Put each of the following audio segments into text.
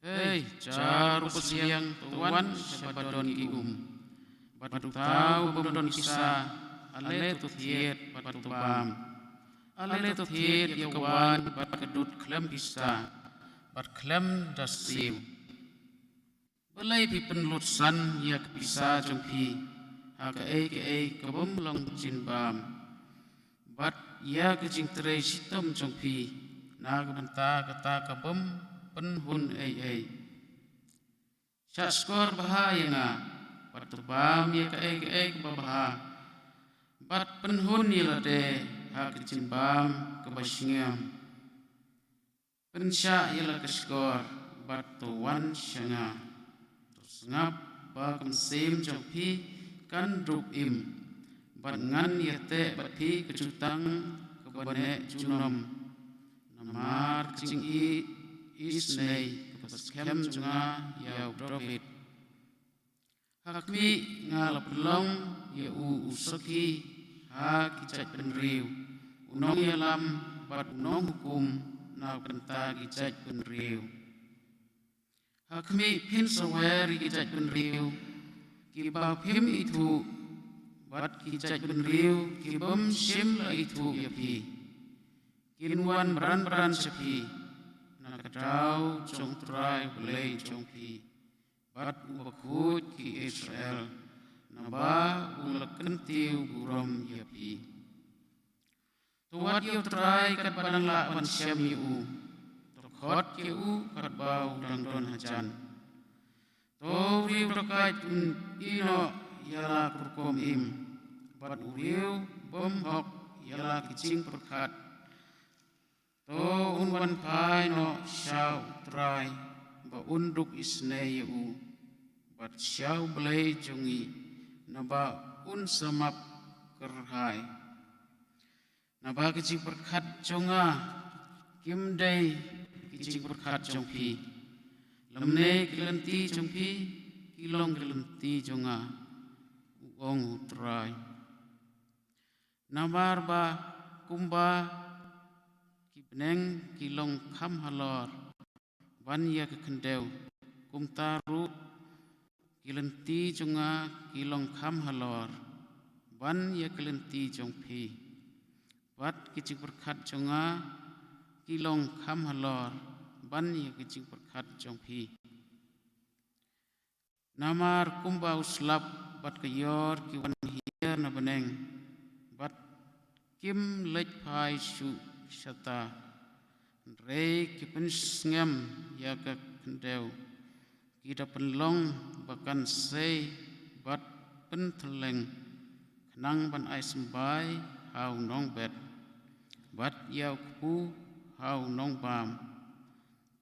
Hei, jaru siang tuan sabadon ki batu tau bamdon kisah, ale tu thiet batu bam, ale tu thiet yawan bat kedut klem kisah, bat klem dasiu. Belai pi penlutsan ya kepisa jengpi, haka ke kebom long jin bam, bat ya kejing terai sitom jengpi, na kebenta kata kebom penhun Syak skor bahaya nga, batu bam ya ke babaha, bat penhun ya lade, haka jin bam kebasingiam. Pensyak ya la keskor, batu wan syanga. Ngap bakam sim jangpi kan drup im bat ngan yate bat pi kecutang kebane junom namar cing isnei kepaskem junga ya dropit hakmi ngal pelong ya usaki ha kicaj penriu unong yalam bat unong hukum na penta kicaj penriu Hakmi pin sawari kijaj penriu, kibau pim itu, bat kijaj penriu, kibom sim la itu yapi, kinwan beran sepi, nakadau jong trai belai jongpi, bat ubakut ki Israel, naba ulak kentiu buram yapi. Tuat yu trai kat badang lawan syam yu. Hot ke kat bau dangdon hajan. Riu dekat ino yala kurkom im. Bat riu bom hok yala kicing perkat. Unwan pai no syau trai ba unduk isne yu. Bat syau belai jungi naba samap kerhai. Naba kicing perkat jonga kimdai kicing berkat jongpi, lemne kelenti jongpi, kilong kelenti jonga, uong utrai. Namar ba kumba kibneng kilong kam halor, ban ya kekendeu, kumtaru kelenti jonga kilong kam halor, ban ya kelenti jongpi, bat kicing berkat jonga kilong kam halor ban ya kecing perkat jongpi namar kumba uslap bat kayor kiwan hier na beneng bat kim lej pai su syata rei kipen sngem ya ka kendeu kita penlong bakan sei bat penteleng kenang ban ai sembai hau nong bet bat yau ku hau nong bam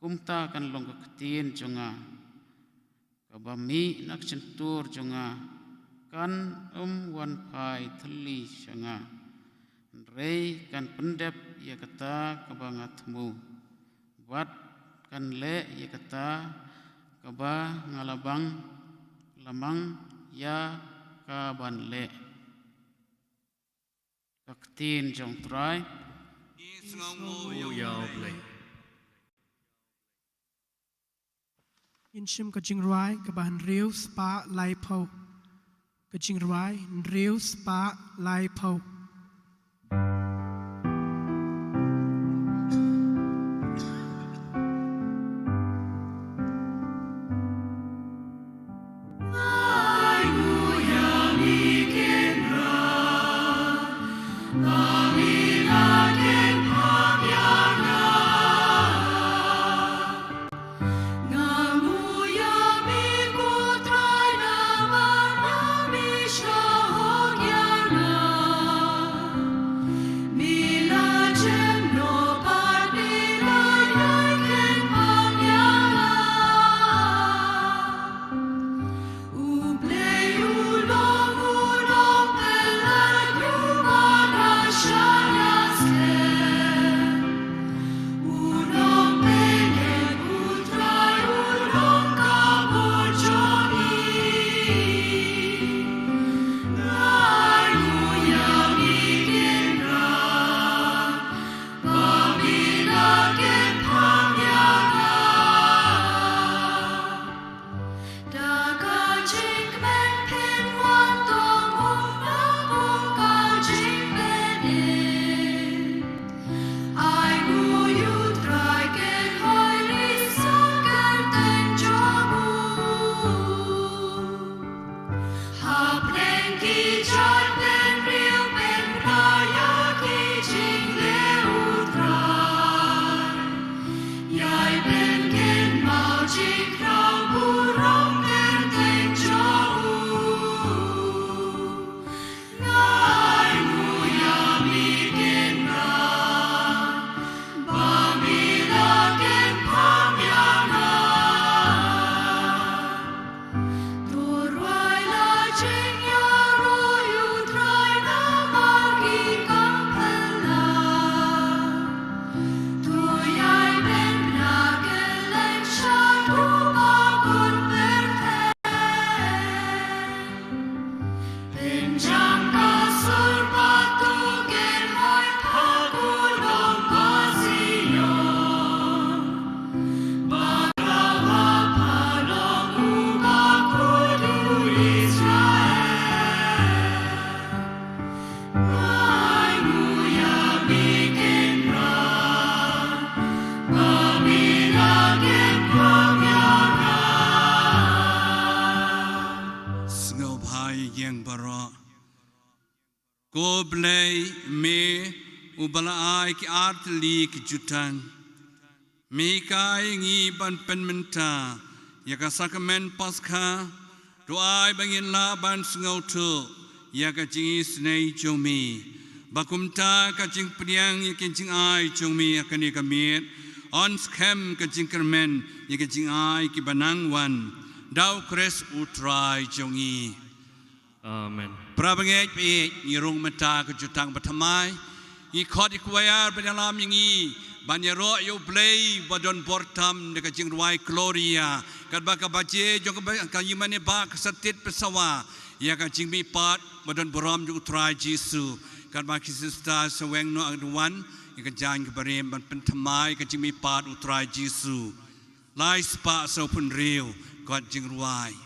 kumta kan long ketin jonga kabami nak centur jonga kan wan pai theli syanga rei kan pendep ya kata kabangatmu wat kan le ya kata kaba ngalabang lamang ya kaban le ketin jong trai Inshim kajing ruai kabahan riu spa lai pau. Kajing ruai riu spa lai pau. Shahog yana Ko blei me ubala ai ki artli ki jutan. Me kai ngi ban penmenta ya ka sakamen paskha do ai bangin la ban sngau tu ya ka jingi snei chomi bakumta ka jing priang ya kin jing ai chomi ya ka ni ka miet on scam ka jing kermen ya ka jing ai ki banang wan dau kres utrai jongi. Amen. Prabangej pe ngirung mata ke jutang batamai i khot ikwayar badalam yangi banyaro yo play badon portam de kajing ruai gloria kad baka baje jong ka yimane ba satit pesawa ya kajing mi pat badon boram ju utrai Jesu kad ba kisista seweng no agduan i kajang ke barem ban pentamai kajing mi pat utrai Jesu lai spa so pun riu kajing ruai.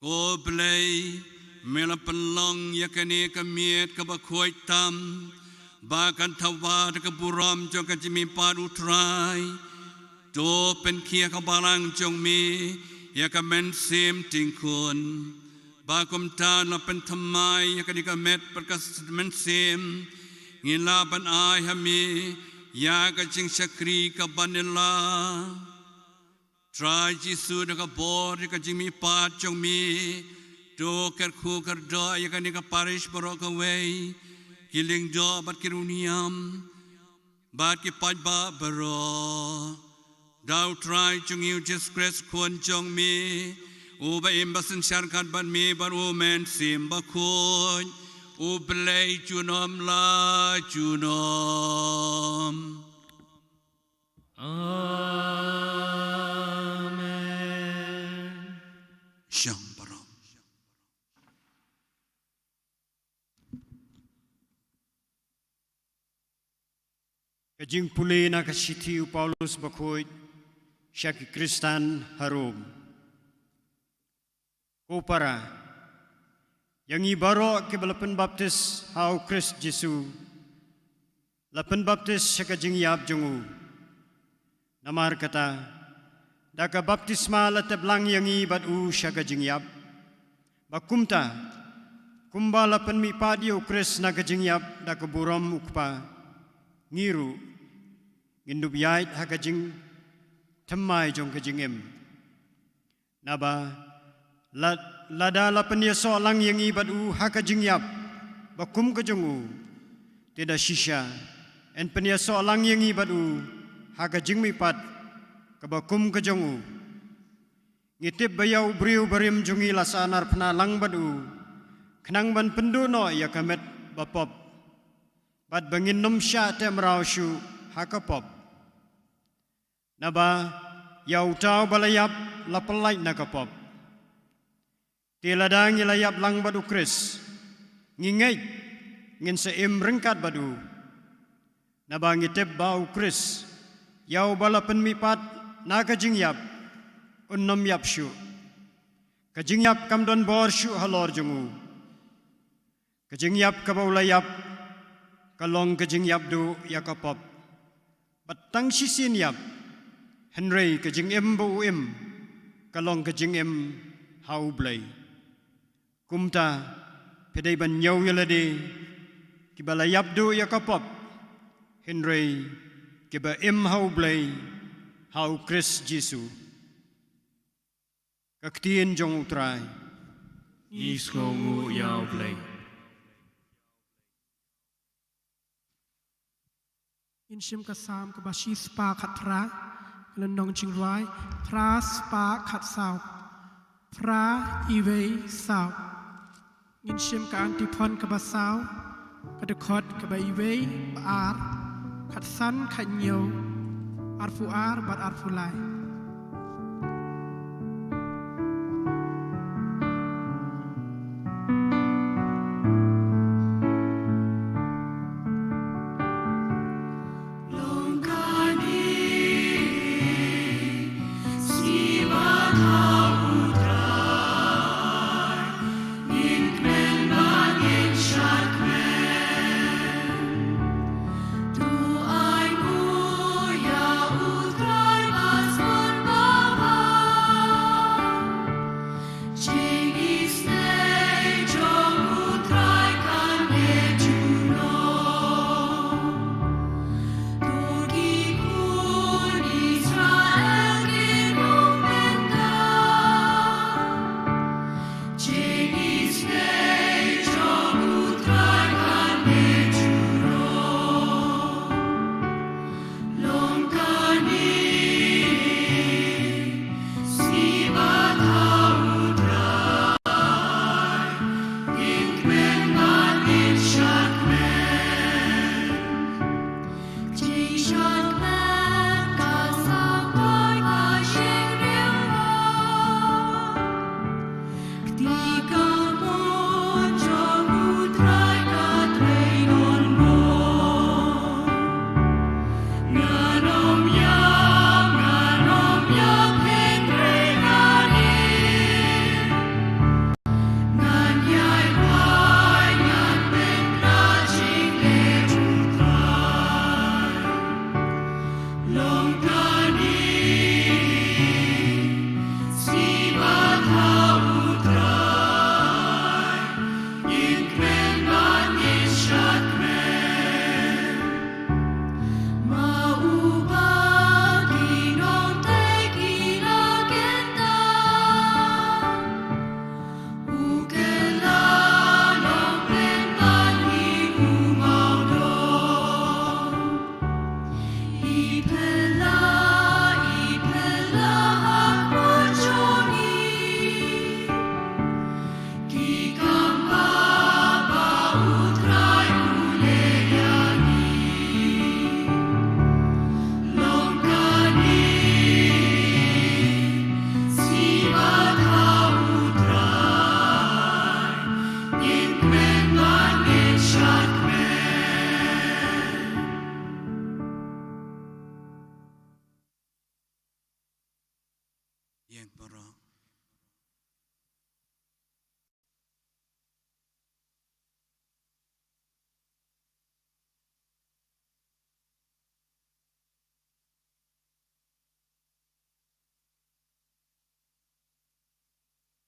Ko play mela pelong yakane kamiet ka bakhoi tam bakan thawa ka buram jong ka jimi padu trai to pen kia ka balang jong mi ya ka men sim tingkun bakum tan la pen thamai ya ka di ka met perkas men sim ngila ban ai hami ya ka jing sakri ka banela ทรายจิสูนกับบ่อที่ก็จึงมีปาจงมีโดกัดคูกัดดอยกันนี่ก็ปาริชบรอกเวกิลิงดอบัดกิรุนิยมบัดกิปัจบาบรอดาวทรายจงยิวเจสคริสควรจงมีอุบอิมบัสันชาร์กันบันมีบันอุเมนซิมบัคุนอุบเลจูนอมลาจูนอมAmen. ช่างบรอ Kajing puli na kasitiu Paulus bakoy siya ki Kristan harum. Kupara, yang ibaro ki balapan baptis hau Christ Jesu. Lapan baptis siya kajing yab jungu. Namar kata, daka baptisma lateblang yang ibad u siya kajing yab. Bakumta, kumba lapan mi padio Christ na kajing yab daka buram ukpa. Ngiru ngindubiyait hakajing thamai jong kajing em naba lada lapan yeso lang yang ibad u hakajing yap bakum kajong u tida shisha en penyeso lang yang ibad u hakajing mipat kabakum kajong u ngitip bayau briu barim jungi lasanar pna lang badu kenang ban penduno ya kamet bapop Bad bangin num sya tem rau shu hakapop. Naba yau tau balayap lapalai nakapop. Tiladang ilayap lang badu Kris. Ngingay ngin sa rengkat badu. Naba ngitip bau Kris. Yau balapan mipat nakajing yap. Unnam yap shu. Kajing yap kamdon bor shu halor jungu. Kajing yap kabaulayap. Kalong kajing yap du yakapop. Batang sisin yap. Henry kajing em bu em. Kalong kajing em hau blay. Kumta pedai ban nyau yalade. Kibala yap du yakapop. Henry kiba em hau blay. Hau Chris Jesu. Kaktien jong utray. Iskongu yau blay. Inshim kasam kabashi spa khatra kalendong chingrai pra spa khat sao pra iwe sao inshim ka antipon kabasao kadekot kabaiwe baar khatsan khanyo arfu ar bat arfu lai Du ein Uja, Utrei, was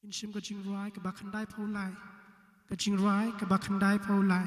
in shim ka jing roi ka bakhandai phau lai ka jing roi ka bakhandai phau lai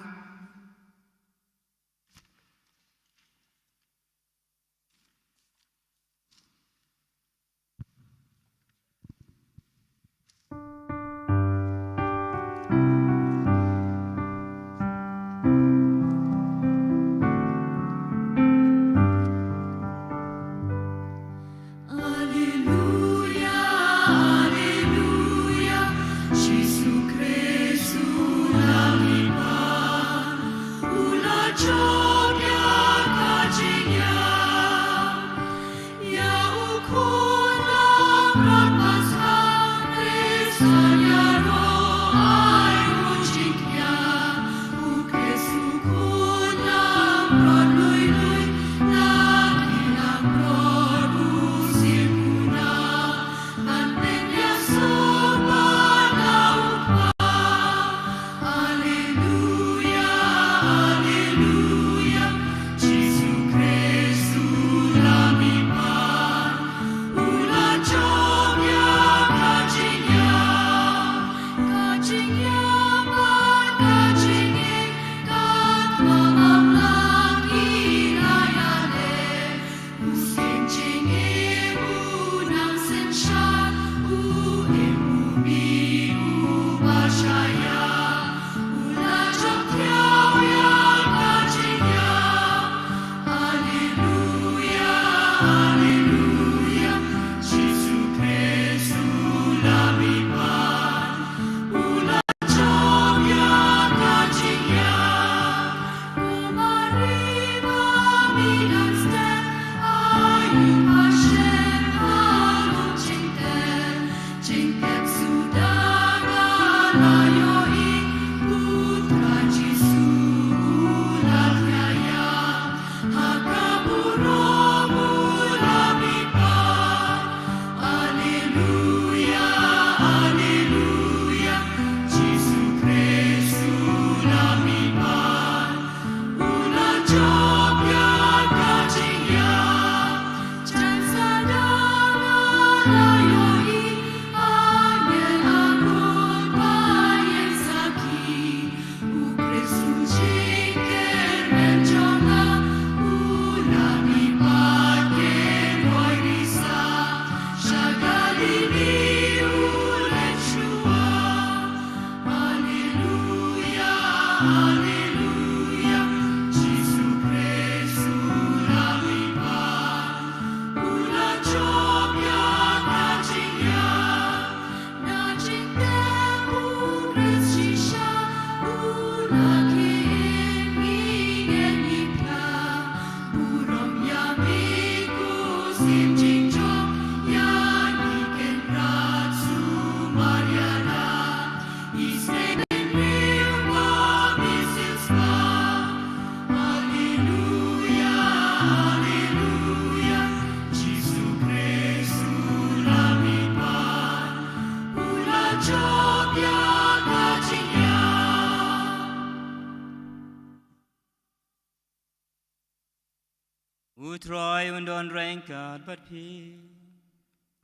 Utroy undon rengkat bat pi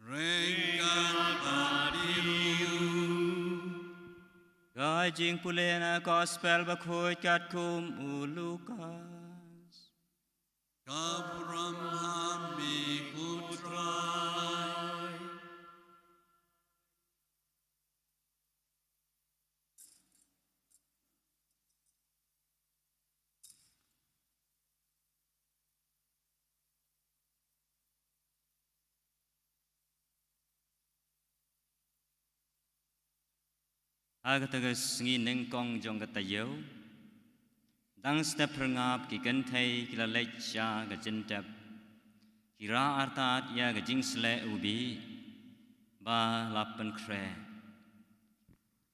Rengkat badiru Gai jing pulena gospel bakoy kat kum ulukas Kabram hami kutrai Agatagas ngi nengkong jong katayo Dang step perngap ki gantay kila lecha ga jentap Kira artat ya ga jingsle ubi Ba lapan kre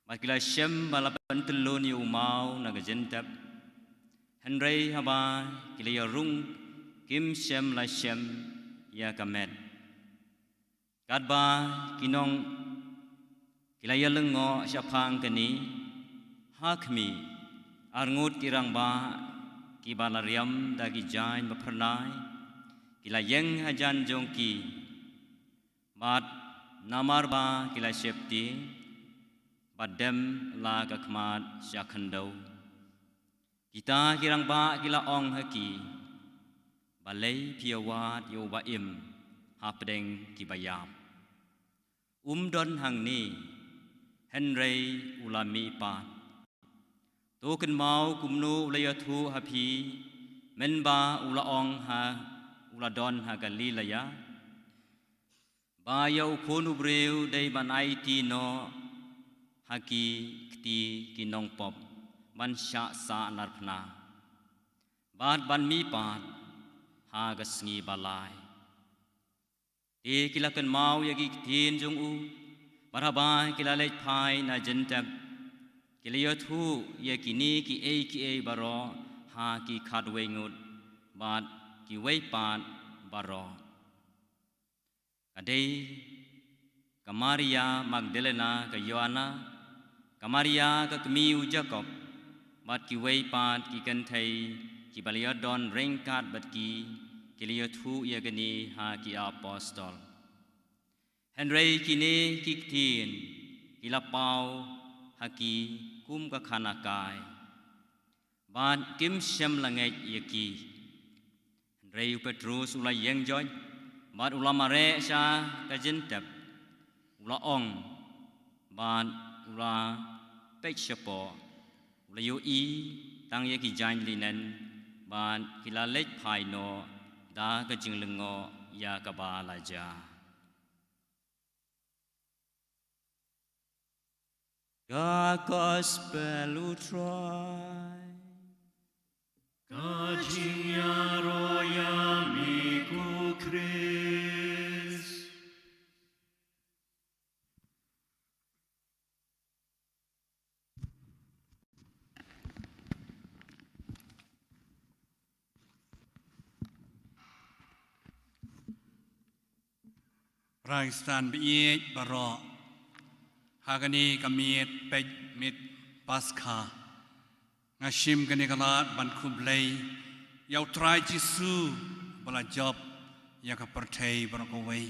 Ba kila syem ba lapan telun yu umau na ga jentap Henry haba kila ya rung Kim syem la syem ya kamet Kadba kinong Kila ya lengo syapang kini hakmi arngut kirang ba ki balariam dagi jain bapernai kila yang hajan jongki bat namar ba kila syepti badem la ka khmat syakhandau kita kirang ba kila ong haki balai piawat yo ba im hapdeng ki bayam don hang ni Henry ulami pa to kan mau kumnu ulayathu hapi menba ula ong ha ula don ha galilaya ba yo khonu breu dei banai ti no haki kti kinong pop ban sha sa narpna bad ban mi pa ha gasngi balai ti kilakan mau yagi tin jong u baraba kilale phai na jentap kiliyathu yakini ki e baro ha ki khadwe ngut bad ki wei pan baro kadai Kamaria Magdalena ka Yohana Kamaria ka Kmiu Jacob bat ki wei pat ki kan thai ki baliadon rengkat bat ki kiliyathu yagani ha ki apostol Henry kini ki tin kilapau haki kum ka khana kai ban kim shem langai yaki Henry Petrus ulai yang joy bat ulama re sha ka jentap ula ong ban ula pekshapo ula yo I tang yaki jain linen ban kila lech phai no da ka jinglengo ya ka ba la ja God gospel utrai Kajinya roya miku Chris Raistan Peit Baro Hagani Kamiet Peit Miet Paskha Ngashim Gani Galat Ban Kublai Yau Trai Jisu Bala Job Yaka Pertei Barakawai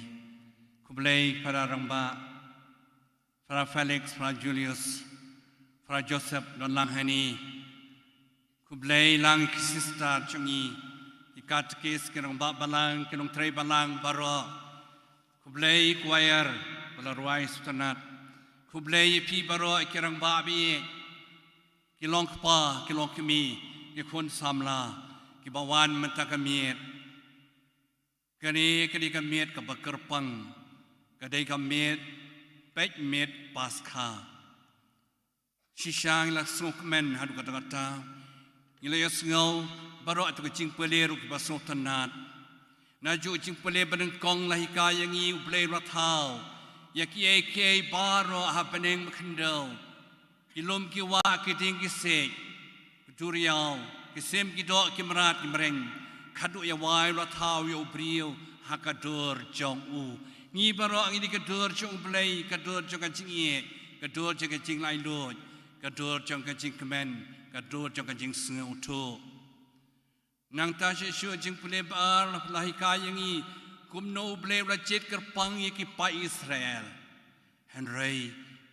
Kublai Para Ramba Para Felix Para Julius Para Joseph Don Langhani Kublai Lang Kisista Chungi Ikat Kis Kiramba Balang Kinong Trai Balang Baro Kublai choir balarwai sutanat Kublai pi baro ikirang babi kilong kpa kilong kemi ikon samla kibawan mentakamiet kani kamiet kabakerpang kadai kamiet Peit Miet Paskha shisang langsung men hadu kata-kata ilayas ngau baro atu kecing peleru kibasong tanat Naju jing pele badeng kong lahika yang i ublei rathau yaki eke baro hapeneng makhendau ilom ki wa ki ting ki sek turiau ki sem ki do ki merat ki mereng khadu ya wai rathau yo brio hakadur jong u ngi baro ngi kadur jong ublei kadur jong kajing ye kadur jong kajing lai loj kadur jong kajing kemen kadur jong kajing sengau tu Nang ta syesyo jing pule bar lahika yangi kumno ble rajit kerpang ye ki pa Israel Henry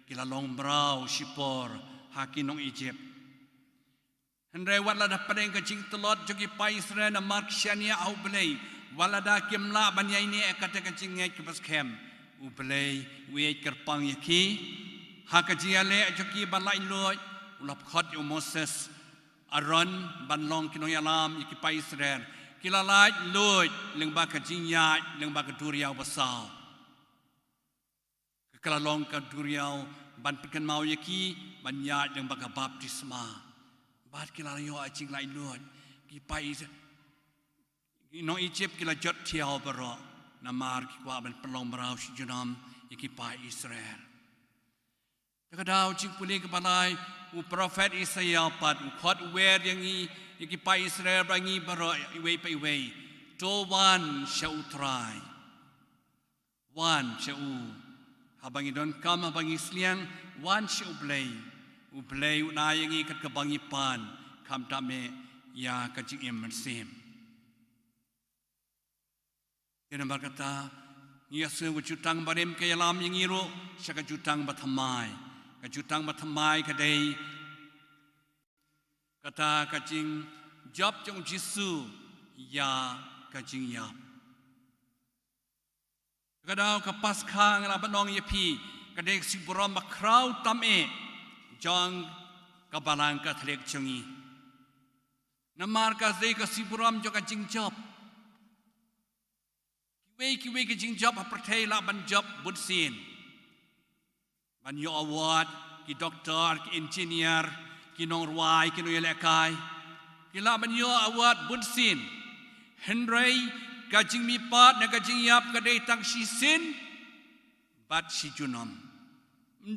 kila long brau shipor hakinong Egypt Henry wala da padeng ka jing telot jogi pa Israel na mark shania au ble wala da kimla banya ini ekate ka jing ngai ki paskem u ble we kerpang ye ki hakajiale jogi balai loy ulap khot yo Moses Aron ban long kino yalam iki pa Israel kilalai loy leng ba ka jinya leng ba ka duriau basau kilalong ka duriau ban pikan mau yaki ban ya leng ba ka baptisma bat kilalayo ajing lai loy ki pa no Egypt kila jot tiao baro namar ki kwa ban pelong barau si junam iki pa Israel kadau jing puli ke balai u prophet Isaiah pat u khot wer yang i pa Israel bangi baro iwe pa iwe to one shall try one shall habangi don kam habangi sliang one shall play u na yang i kat kabangi pan kam tame ya kajing em sim kena berkata Yesus wujudang barem ke yalam yang iro syaka jutang bathamai kajutang matamai kadai kata kajing job jong Jisu ya kajing ya kadau ka Paskha ngala banong yepi kadai siburam makrau tam jong kabalang ka thlek chungi namar ka zai ka siburam jong kajing job kiwe kajing job haprathai la ban job bun sin ban yo award ki doktor ki engineer ki nong ruai ki no yelekai ki la ban yo award bun sin henry kajing mi pat na kajing yap kadai tang si sin bat si junom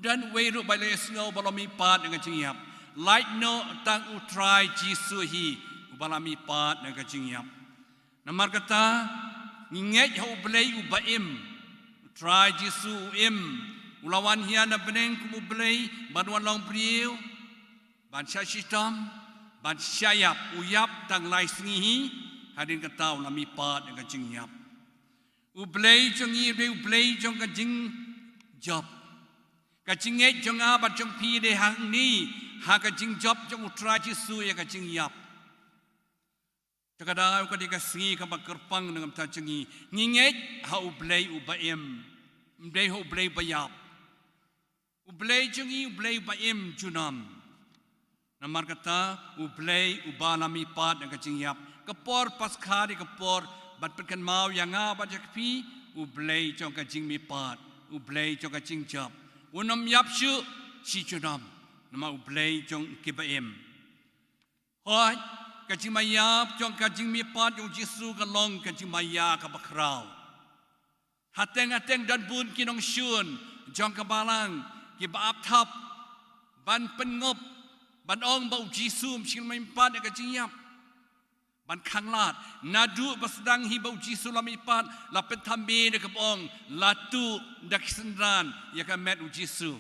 dan weru bale snow balami pat na kajing yap light no tang utrai Jisu hi balami pat na kajing yap namar kata nginget hau belai ubaim utrai Jisu im ulawan hiana beneng kumu belai banwan long priu ban syashitam ban syayap uyap tang lai sengihi hadin kata ulami pat dengan jing yap ublei jongi ublei jong kajing job kajing jong abat jong pi de hang ni ha kajing job jong utrai Jisu ya kajing yap kadang kau dikasih kau kerpang dengan tajengi nginget ha ublei ubaim ublei ha ublei bayap ublei jengi ublei baim junam namar kata ublei ubalami pat dengan jingyap kepor Paskha di kepor bat perkan mau yang apa jakpi ublei jong kajing mi pat ublei jong kajing jap unam yap syu si junam nama ublei jong kibaim hoi kajing mayap jong kajing mi pat jong Jisu kalong kajing maya ka bakrau hateng dan bun kinong syun jong kabalang ki baap thap ban pengop ban ong bau Jisu msil mai pat ka jingyap ban khanglat nadu basdang hi bau Jisu lam ipat la pentambe de kabong latu dak sendran ya ka met Jisu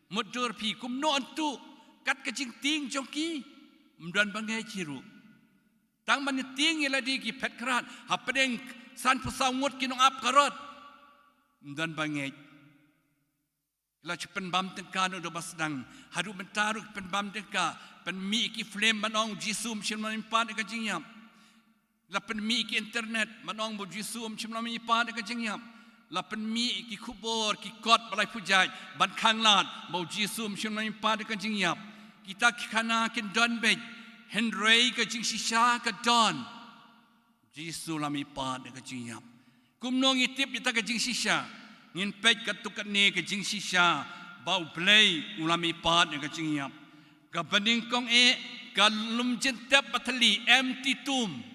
mudur pi kum no antu kat ka jing ting jongki mdan bangai ciru tang man ting ila di ki pet krat hapedeng san pusau ngut kinong ap karot mdan bangai la cepen bam tengka do basdang hadu mentaruk pen bam tengka pen mi ki flame manong Jisu msil mai pat ka jingyap lapan mi ki internet manong bo Jisu chimla mi pa de kajingyap lapan mi ki kubur ki kot balai pujai ban khanglat bo Jisu chimla mi pa de kajingyap kita khana kin don be henry ka jing shisha ka don Jisu lami pa de kajingyap kumnong itip kita ka jing shisha ngin pej ka tukat ne ka jing shisha bau play ulami pa de kajingyap ka banding kong ka lum jentap patali empty tomb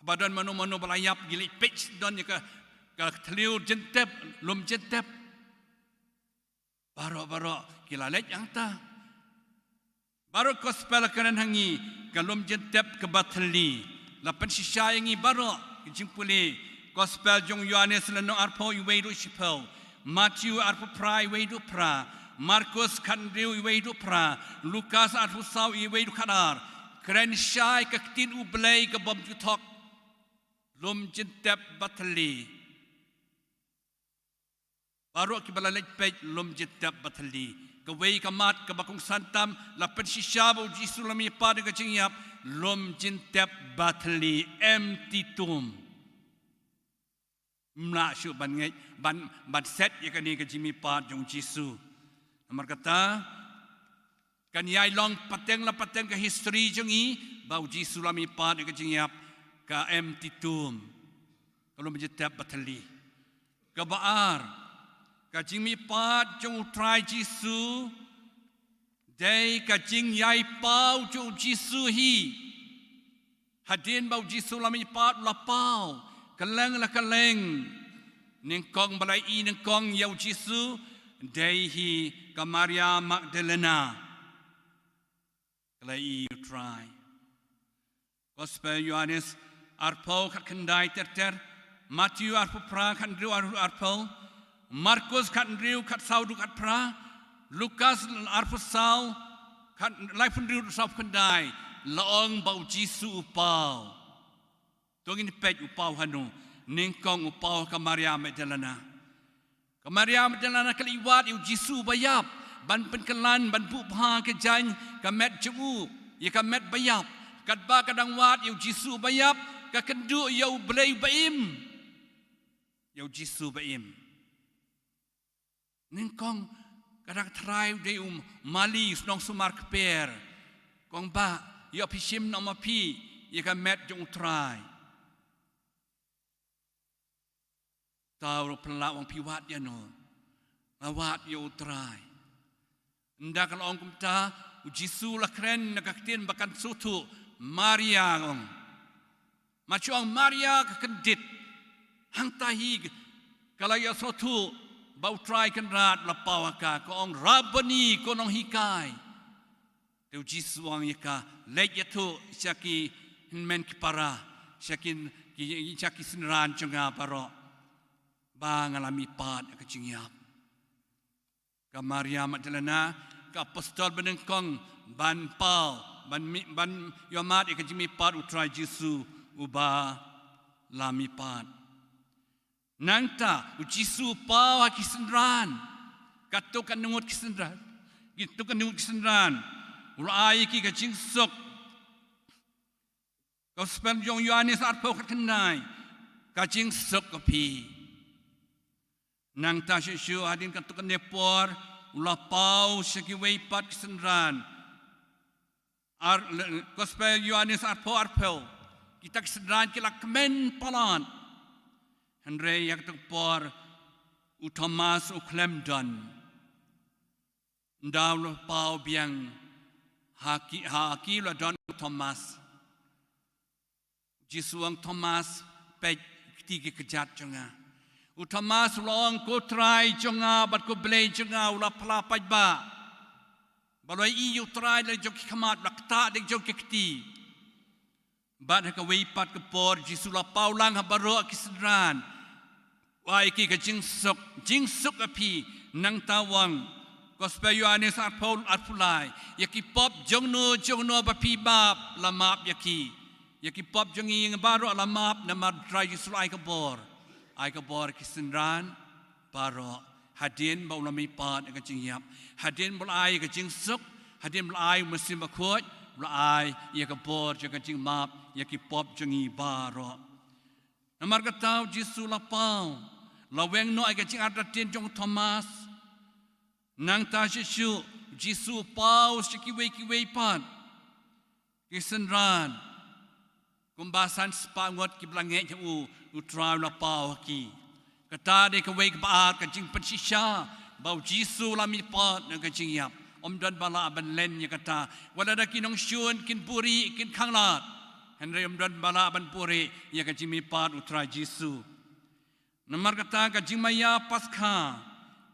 badan mano belayap gilik pitch don ya ka teliu jentep lum jentep baro kila lek yang ta baro gospel kanan hangi kalum jentep ke batali lapan shisha yangi baro jimpuli gospel jong Yohanes leno arpo iwedu shipau Matthew arpo pra iwedu pra Markus kandriu iwedu pra Lukas arpo saw iwedu kadar keren syai ke tin ublei ke bom jutok lum jentep batali baru ki balalek pej lum jentep batali kawei kamat ke bakung santam lapan shisha bo Jisu lami pa de jingyap lum jentep batali empty tomb mla syu ban ngai ban set ya kani ke jimi pa jong Jisu amar kata kan yai long pateng la pateng ke history jongi bau Jisu lami pa de jingyap ka empty tomb kalau menjetap batali ka baar ka jing mi pat jong try Jisu dai ka jing yai pau jong Jisu hi hadin bau Jisu lami pat la pau kaleng la kaleng ning kong balai i ning kong yau Jisu dai hi ka Maria Magdalena kalai i try gospel Yohanes arpo kat kendai ter Matthew arpo pra kat driu arpo Markus kat driu kat sau du kat pra Lukas arpo sau kat lai pun driu sau kendai laong bau Jisu upau tongin pej upau hanu ningkong upau ka Maria Magdalena kaliwat yu Jisu bayap ban penkelan ban pu pha ke jan ka met chu ya ka met bayap kat ba kadang wat yu jisu bayap ka kendu yu blei baim yu jisu baim ning kong kadang trai de mali snong sumar kper kong ba yu pishim no ma pi ya ka met jung trai tau pelak wong piwat ya no awat yu trai ndak long kumta Jisu la kren nakaktin bakan sutu Maria ngong machuang Maria kakendit hang tahi kalau ya sutu bau try kan rat la pawaka ko ong rabani ko nong hikai tu Jisu ang yaka lek yatu syaki men kipara syakin syaki senran chunga paro ba ngalami pat kachingyap ka Maria Magdalena ka apostol benengkong ban Paul ban yomat ikajimi pat utrai Jisu uba lami pat nangta Jisu Paul kisenran katukan nungut kisenran gitu kan nungut kisenran ulai ki kajing sok gospel jong Yohanes arpo kenai kajing sok kapi nangta syusyu adin katukan nepor ulah pau syaki weipat kisenran gospel Yohanes arpo kita kisenran kila kemen palan Henry yak tekpor u Thomas u Clemdon ndaw lo pau biang haki lo don Thomas Jisuang Thomas pej tigi kejat jonga u Thomas long ko try jonga bat ko blay jonga ula pla pajba baloi iu try le jok khamat lakta de jok kekti bat ka weipat ke por Jisu la paulang habaro kisenran wai ki ka jingsuk api nang tawang gospel Yohanes Paul atpulai yaki pop jongno bapi bab lamap yaki pop jongi ngabaro lamap na madrai Jisu ai ka bor kisenran baro hadin ba ulami pat ka jingyap hadin bol ai ka jingsuk hadin bol ai musim bakot bol ai ya ka bor ka jingmap yaki pop jongi baro namar ka tau Jisu la pau laweng no ai ka jing adatin jong Thomas nang ta Jisu pau sikiwe pat kisenran kumbasan spangot ki blange u trai la pau ki kata de ka wei baat ka jing pensisha bau Jisu la mi pat na ka jing yap om dan bala ban len ya kata wala da kinong syun kin puri kin khanglat henry om dan bala ban puri ya ka jing mi pat u trai Jisu namar kata ka jing maya paskha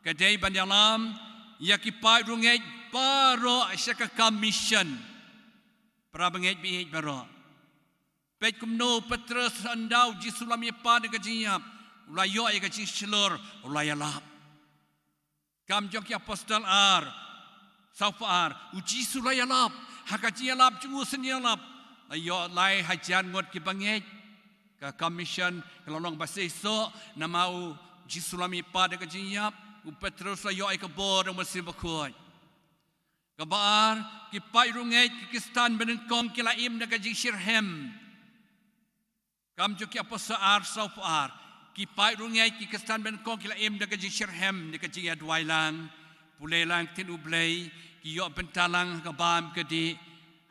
ka dei ban yalam ya ki pai rungai baro syaka commission pra bangej bi baro pet kumno Petrus andau Jisu lam ye pa de gajiap ulayo ay gajing shlor ulayalap kam jok ya apostol saufar u Jisu layalap hakajialap jungu senyalap ayo lai hajan ngot ki bangej ka commission kelolong baseso namau Jisu lam ye pa de gajiap u Petrus ayo ay kabor masih bakoi kabar ki pai rungai ki kistan benengkong kilaim de gajing Shirhem kam jo ki apostol saufar ki pai rungai ki kistan benengkong kilaim de gajing Shirhem de gajing adwailang pulelang tin ublei ki yo bentalang kabam kedi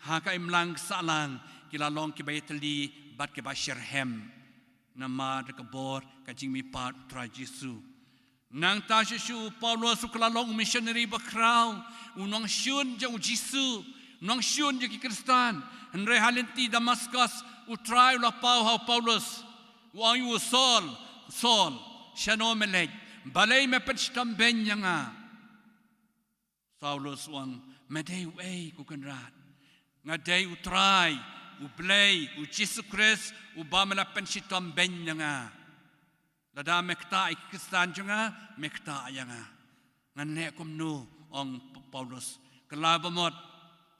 ha ka imlang salang kilalong ki bayteli bat ki ba Shirhem nama de kabor gajing mi pat tra Jisu nang ta Jisu Paulus sukalalong missionary bakrau unong syun jang Jisu nong syun je ki Kristan henre halinti Damaskus utrai la Paulus wang yu Saul shanomelej balay me petstam benyanga Saulus wang medei wei ku kenrat ngadei utrai ublei u Jisu Christ u bamela pensitam benyanga lada mekta ikistan junga mekta ayanga nganne kumnu ong Paulus kelabamot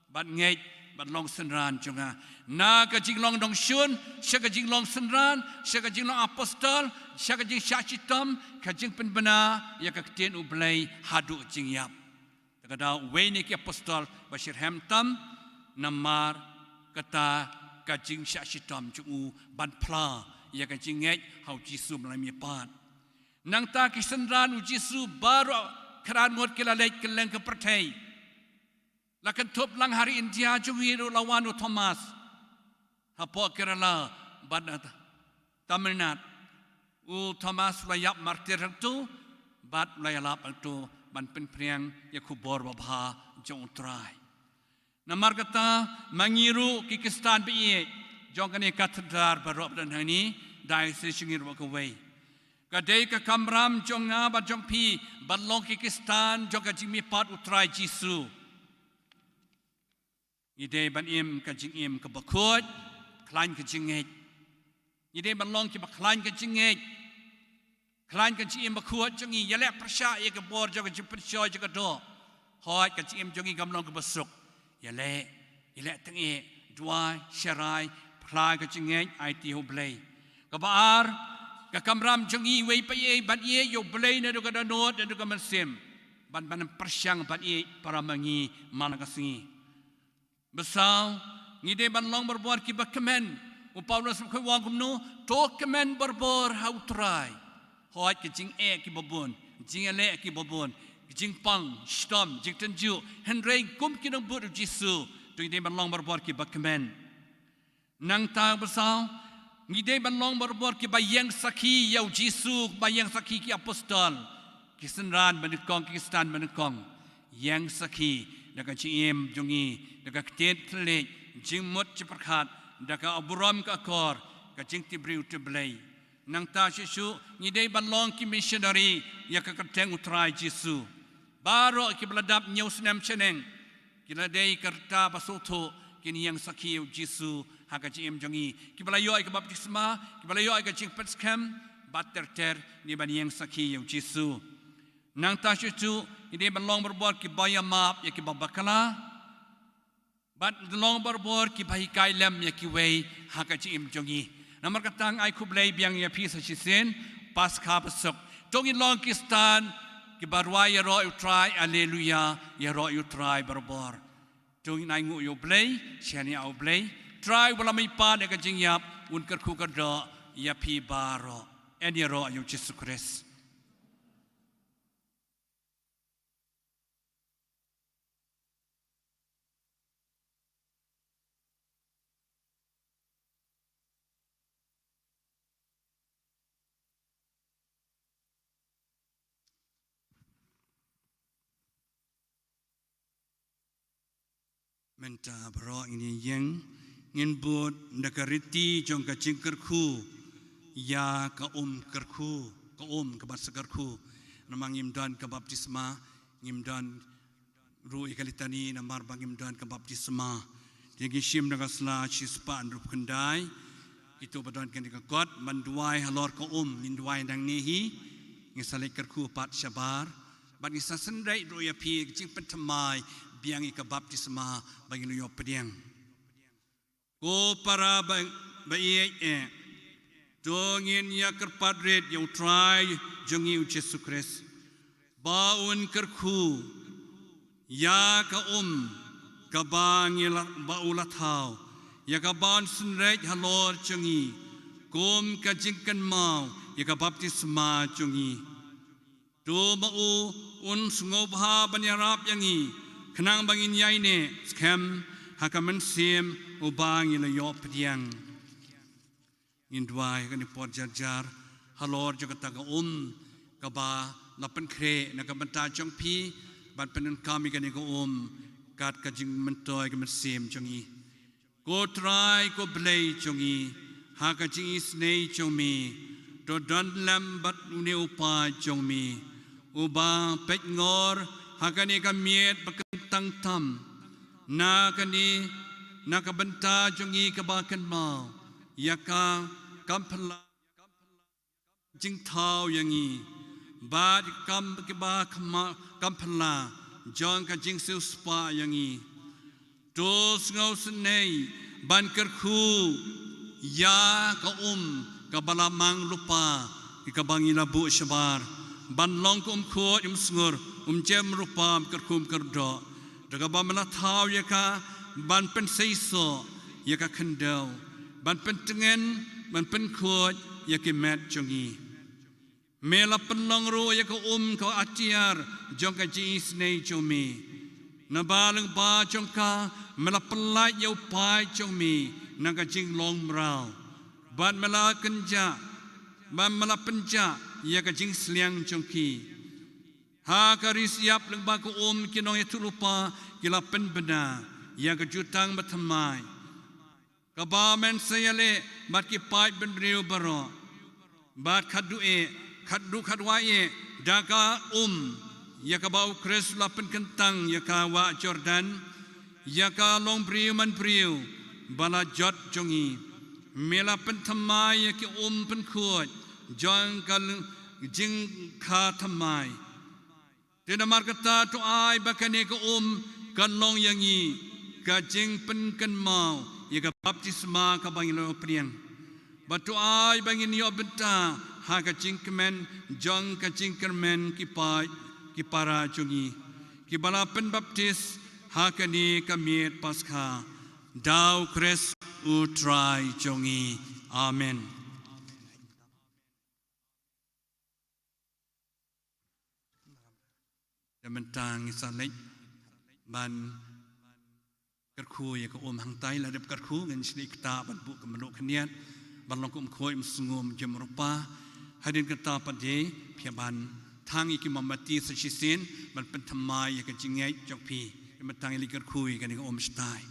bat ngej bat long senran junga na ka jinglong dong syun syaka jinglong senran syaka jinglong apostol syaka jing syachitam ka jing penbena ya ka ktin ublei hadu jingyap kada wei ki apostol bashir hamtam namar kata kajing syakshitam chu ban pla ya kajing ngej hau jisu melami pat nang ta kisendran u jisu baru keran ngot kilalek keleng ke pertai lakan top lang hari India chu wiru lawanu Thomas hapo Kerala ban Tamil Nadu u Thomas layap martir tu bat layalap tu ban penpriang ya kubor babha jong trai namar kata mangiru kikistan biye jong kani katedral barop dan hani dai se singir wa kawai kadai ka kamram jong nga ba jong pi balong kikistan jong ka jimi pat utrai jisu ide ban im ka jing im ka bakut klan ka jingej ide balong ki baklan ka jingej klan ka jim bakut jongi yalek persya ye ka bor jong ka jipet syoy ka do hoi ka jim jongi gamlong ka besuk yalek tengi dua syarai plai ka jingej IT ho blai ka baar ka kamram jongi wei pa ye ban ye yo blai na do ka danot na do ka mansim ban persyang ban ye para mangi mana ka singi besau ngide ban long berbor ki bakemen u Paulus ko wangum no to kemen berbor how try hoi ki jing ki babon jing ele ki babon jing pang stom jing tenju henrei kum ki nang bud jisu tu ngide ban long berbor ki bakemen nang ta besau ngide ban long berbor ki bayang saki yau jisu bayang saki ki apostol ki senran banukong ki stan banukong yang saki daga ciem jongi daga ktet tlek jing mot ciperkhat daga aburam ka kor ka jing tibriu teblai nang ta shisu ngidei balong ki missionary ya ka kateng utrai jisu baro ki bladap news nam cheneng kiladei karta basoto kini yang sakiu jisu haka ciem jongi ki balayo ka baptisma ki balayo ka jing petskam batter ni ban yang sakiu jisu nang ta shisu ide balong berbor ki baya map ya ki babakala bat long berbor ki bai kai lem ya ki wei haka chim jongi namar katang ai kublai biang ya pi sa chisen paskha besok jongi long ki stan ki barwa ya ro utrai haleluya ya ro utrai berbor jongi nai ngu yo blai siani au blai try wala mai pa de ka jing yap un kar khu ka do ya pi baro en ya ro yu Jesus Christ menta bro ini yang ngin bud nakariti jong ka jingker khu ya ka kerku ka ka bat sekerku namang imdan ka baptisma imdan ru ikalitani namar bang imdan ka baptisma digi shim daga sla chispa andrup kendai itu badan kan ka god manduai halor ka ninduai dang nehi ngisale kerku pat syabar ban ngisa sendai ro ya pi jing pentamai biang ika baptisma bagi nuyo pediang ko para baie dongin ya kerpadret yang try jongi Jesus Christ baun kerku ya ka ka bangila baulathau ya ka ban sunrek halor jongi kom ka jingkan mau ya ka baptisma jongi do mau sungobha banyarap yangi kenang bangin yai ne skem hakaman sim ubang ila yo pediang indwai kan pot jar halor jagata ka ka ba lapan kre na ka banta jong pi ban penun kami kan ka kat ka jing mentoy ka sim jongi ko try ko blay jongi ha ka jing isnei jongi do don lam bat ne upa jongi uba pet ngor hakani ka miet bakentang tam na kani nakabenta jongi kabakan mau yaka kampala jing thau yangi ba kam ba kampala jong ka jing su spa yangi dos ngau snei ban kerku ya ka ka balamang lupa ka bangila bu shabar ban long kum khot sngur jem rupam kerkum kerdo daga ba mala thau yaka ban pen seiso yaka khendau ban pen tengen ban pen khot yaki met chongi mela penlong ru yaka ko atiar jongka ji snei chomi na ba leng ba jongka mela pelai yau pai chomi naga jing long mrau ban mela kenja ban mela penja yaka jing sliang chongki ha karis yap leng ba ko kinong yatulupa kila pen bena yaka jutang mathamai kaba men sayale bat ki pai ben riu baro bat khadu khadwae daga yaka bau kres lapen kentang yaka wa Jordan yaka long priu man priu bala jot jongi mela pen thamai yaki pen khot jong kal jing kha thamai tena markata to ai bakane ko kan long yangi ka jing pen kan mau yaka baptisma ka bangilo priang batu ai bangin yo benta ha ka jing kemen jong ka jing kermen ki para jongi ki bala pen baptis ha ka ni ka miet paskha dau kres utrai jongi amen. Mentang isalek ban kerku ya ko hang tai la dep kerku ngan sini kita ban bu kemeluk keniat ban long khoi msngom jem rupa hadin kata pade phiaban thang iki mamati sachisin ban penthamai ya ka jingai jokpi mentang ili kerku kan ko stai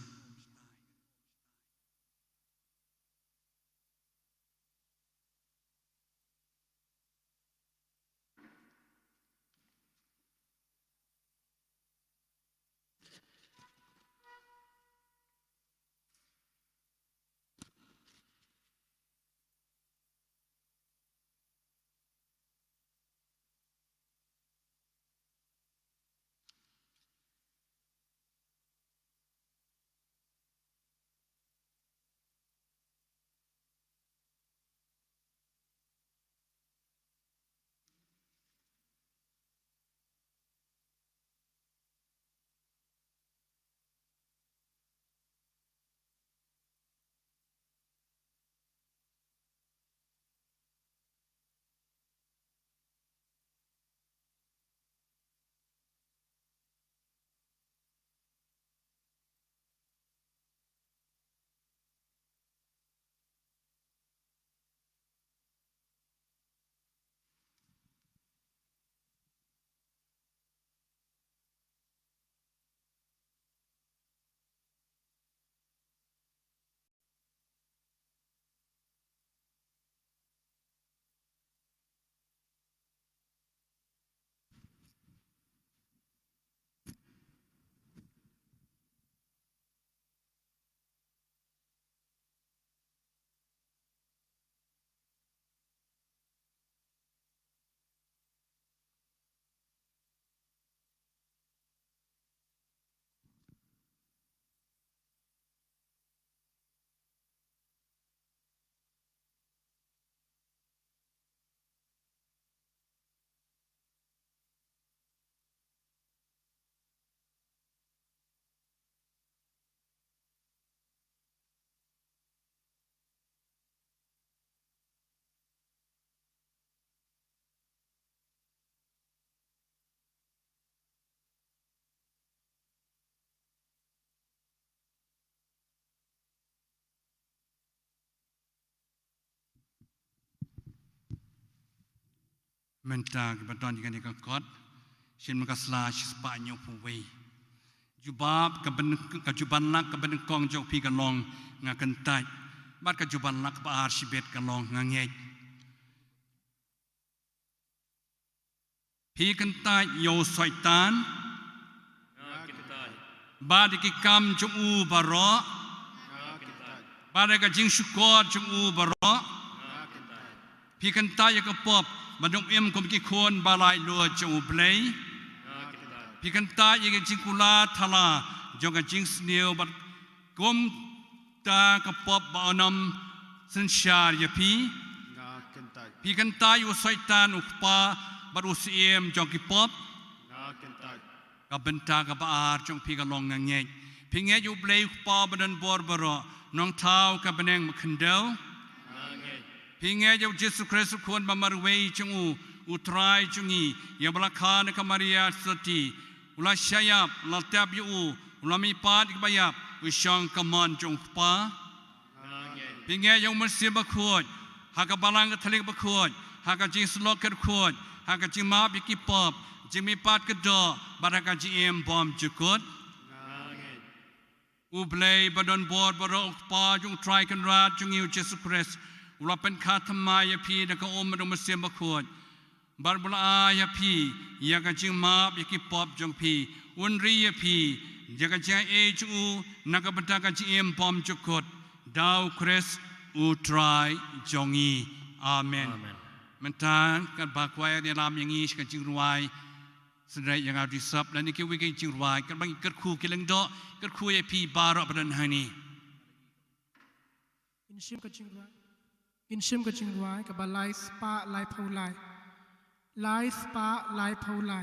mentang baton dengan ni kot sin makasla spanyo puwe jubab ka juban lak ka ben kong jok pi ka long nga kentai mat ka juban lak ba arsibet ka long nga ngej pi kentai yo soitan ba ki kam jong u baro ba ka jing syukor jong u baro pi kentai ya ka pop Badung kom ki khon balai lo chong play pikanta ye jingkula thala jonga jings neo bat kom ta ka pop ba onam sensyar ye pikanta yo saitan ukpa baru siem jong kipopกับบันตากับอาจงพีกับลองงังเงยพิงเงยอยู่เปลยปอบันบอร์บรอน้องเท้ากับบันเองมาขันเดลพิงเงยอยู่เยซูคริสต์ควรบำมารเวจงอุตรายจงียาบลักขาในคมาริยาสติอุลาชยาบลัตเตบยูอุลามีปาดกบายาบอุชองกมันจงปาพิงเงยอยู่มันเสียบขวดหากบาลังกับทะเลบขวดหากจิงสโลกขวดหากจิงมาบิกิปอบจิมีปาดกระดอบารักจิเอ็มบอมจุกดอุเบลย์บัดนบอร์บารอกปาจงทรายกันราจงยิวเยซูคริสต์เราเป็นข้าธรรมายาพีนักอมมันมาเสียมขวดบาร์บลายาพีอยากจิงมาบิกิปอบจงพีอุนรียาพีอยากจิเอจูนักบันตากจิเอ็มบอมจุกดดาวคริสอุทรายจงยีอาเมนมันทางการบากไว้ในรามอย่างนี้กันจิงรวยสดายอย่างเอาดิสับและนี่คือวิกิจิงรวยกันบางกิดคู่กิเลงดอกิดคู่ยาพีบาระประเด็นฮันนี่กินชิมกับจิงรวยกับบาไลสปาไลพาวไลสปาไลพาวไล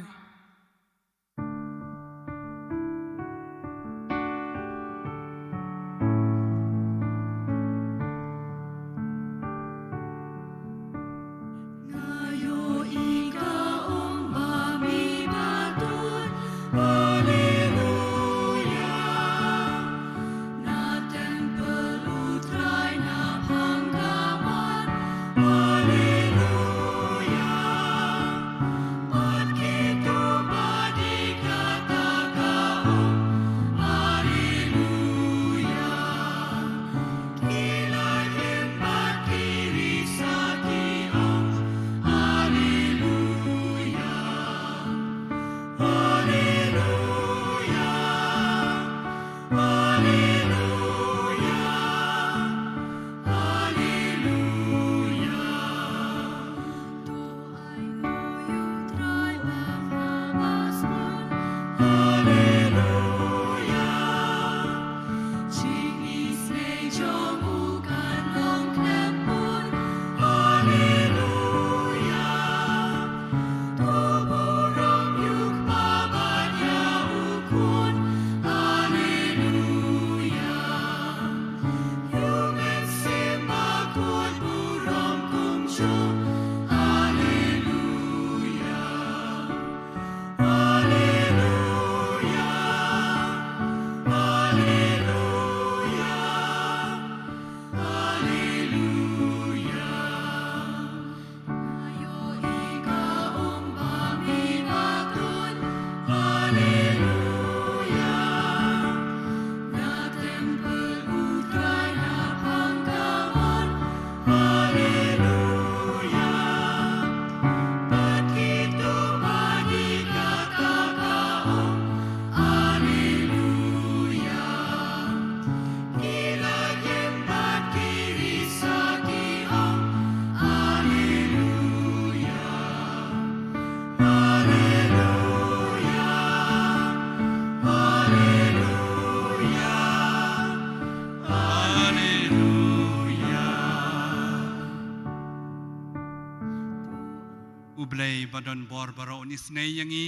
อุเบลย์บัดนบอร์บารอนิสเนยยังงี้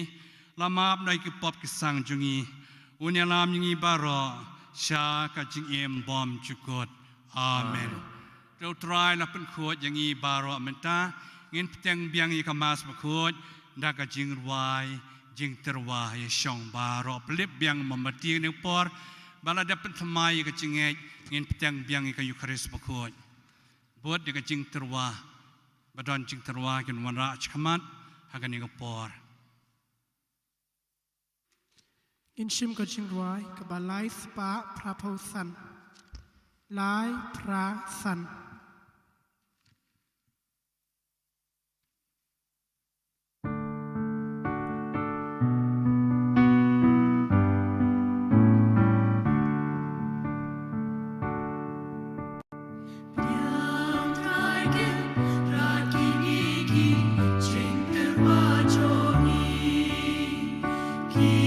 ลามาบในกิปอบกิสังจงีอุญลามยังงี้บารอชากจิงเอ็มบอมจุกดอาเมนเราตรายละเป็นขวดยังงี้บารอเมนตาเงินเพียงเบียงอีกมาสบขวดดักจิงรวายจิงตรวายช่องบารอเปลิบเบียงมามาตีนึงปอร์บาลาดับเป็นทำไมก็จิงเงินเพียงเบียงอีกยุคริสบขวดบวชเด็กจิงตรวาบัดนจิงตรวากันวันราชขมัดหากันนิกปอร์กินชิมกับจิงรวยกับบาไลสปาพระโพสันไลพระสัน Ki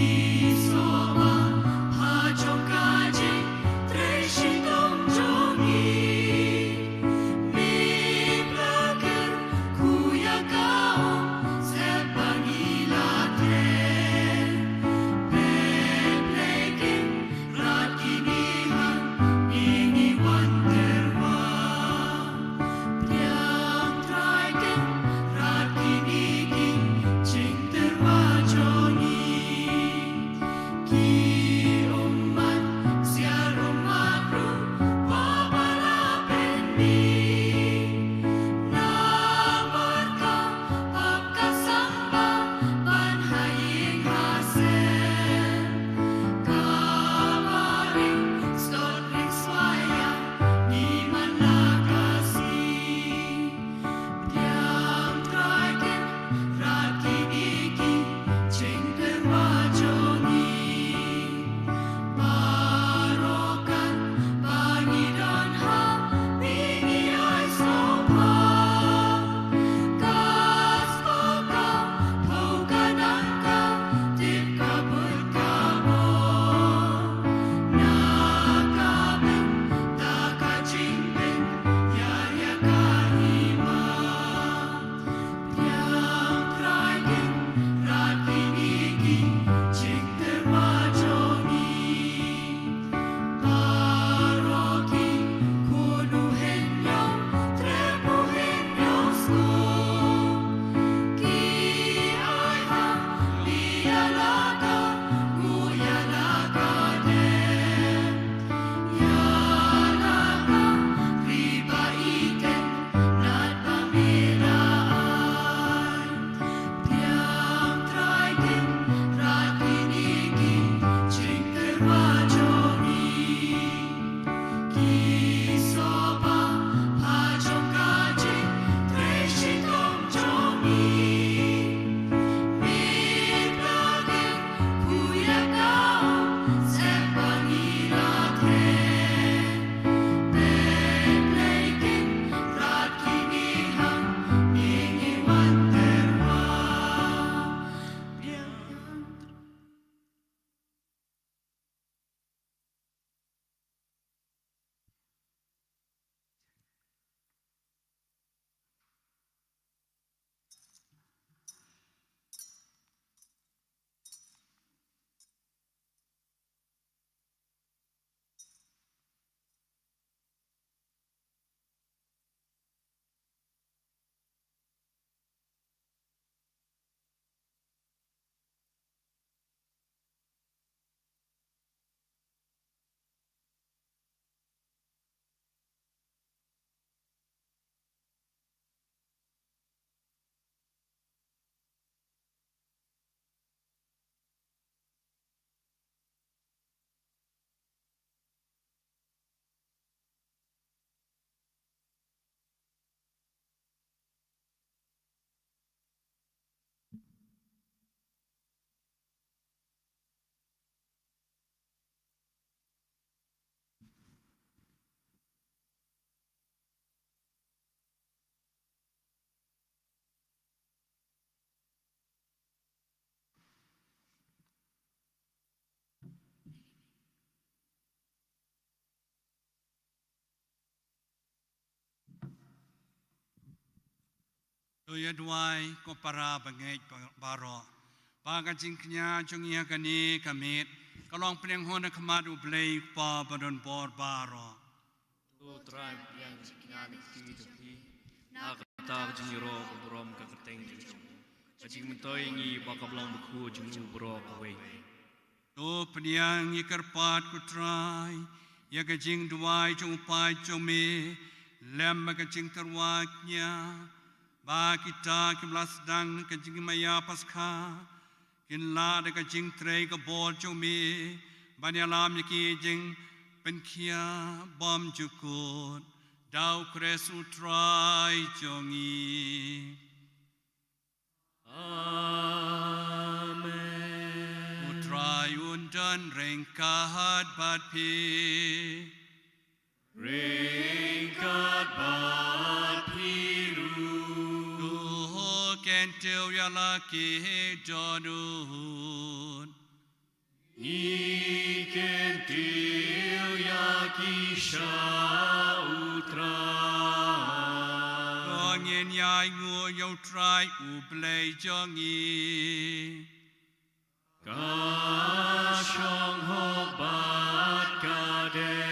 Doya duai ko para bangai baro. Baga jingknya jungia kani kamit. Kalong peneng hona kamadu blay pa badon bor baro. Tu tribe yang sekian itu pi. Nak kata jengiro berom kekerteng jengiro. Kacing mentoi ngi bakablong beku jengu bro kawai. Tu peniang ikarpat kutrai. Ya kacing duai jung upai jome. Lem kacing terwaknya. Ba kita kiblas dang kacing maya paskha. Kinla de kacing trei ka bol jome. Banyalam yaki jing penkia bom jukut. Dau kres utrai jongi. Amen. Utrai undan rengkahat bat pi. Ringkat bat piru. Duho kentil ya laki jodun. Iken tiu yaki utra. Ngien yai ngu yau trai u blay jongi. Kashong hok bat kadei.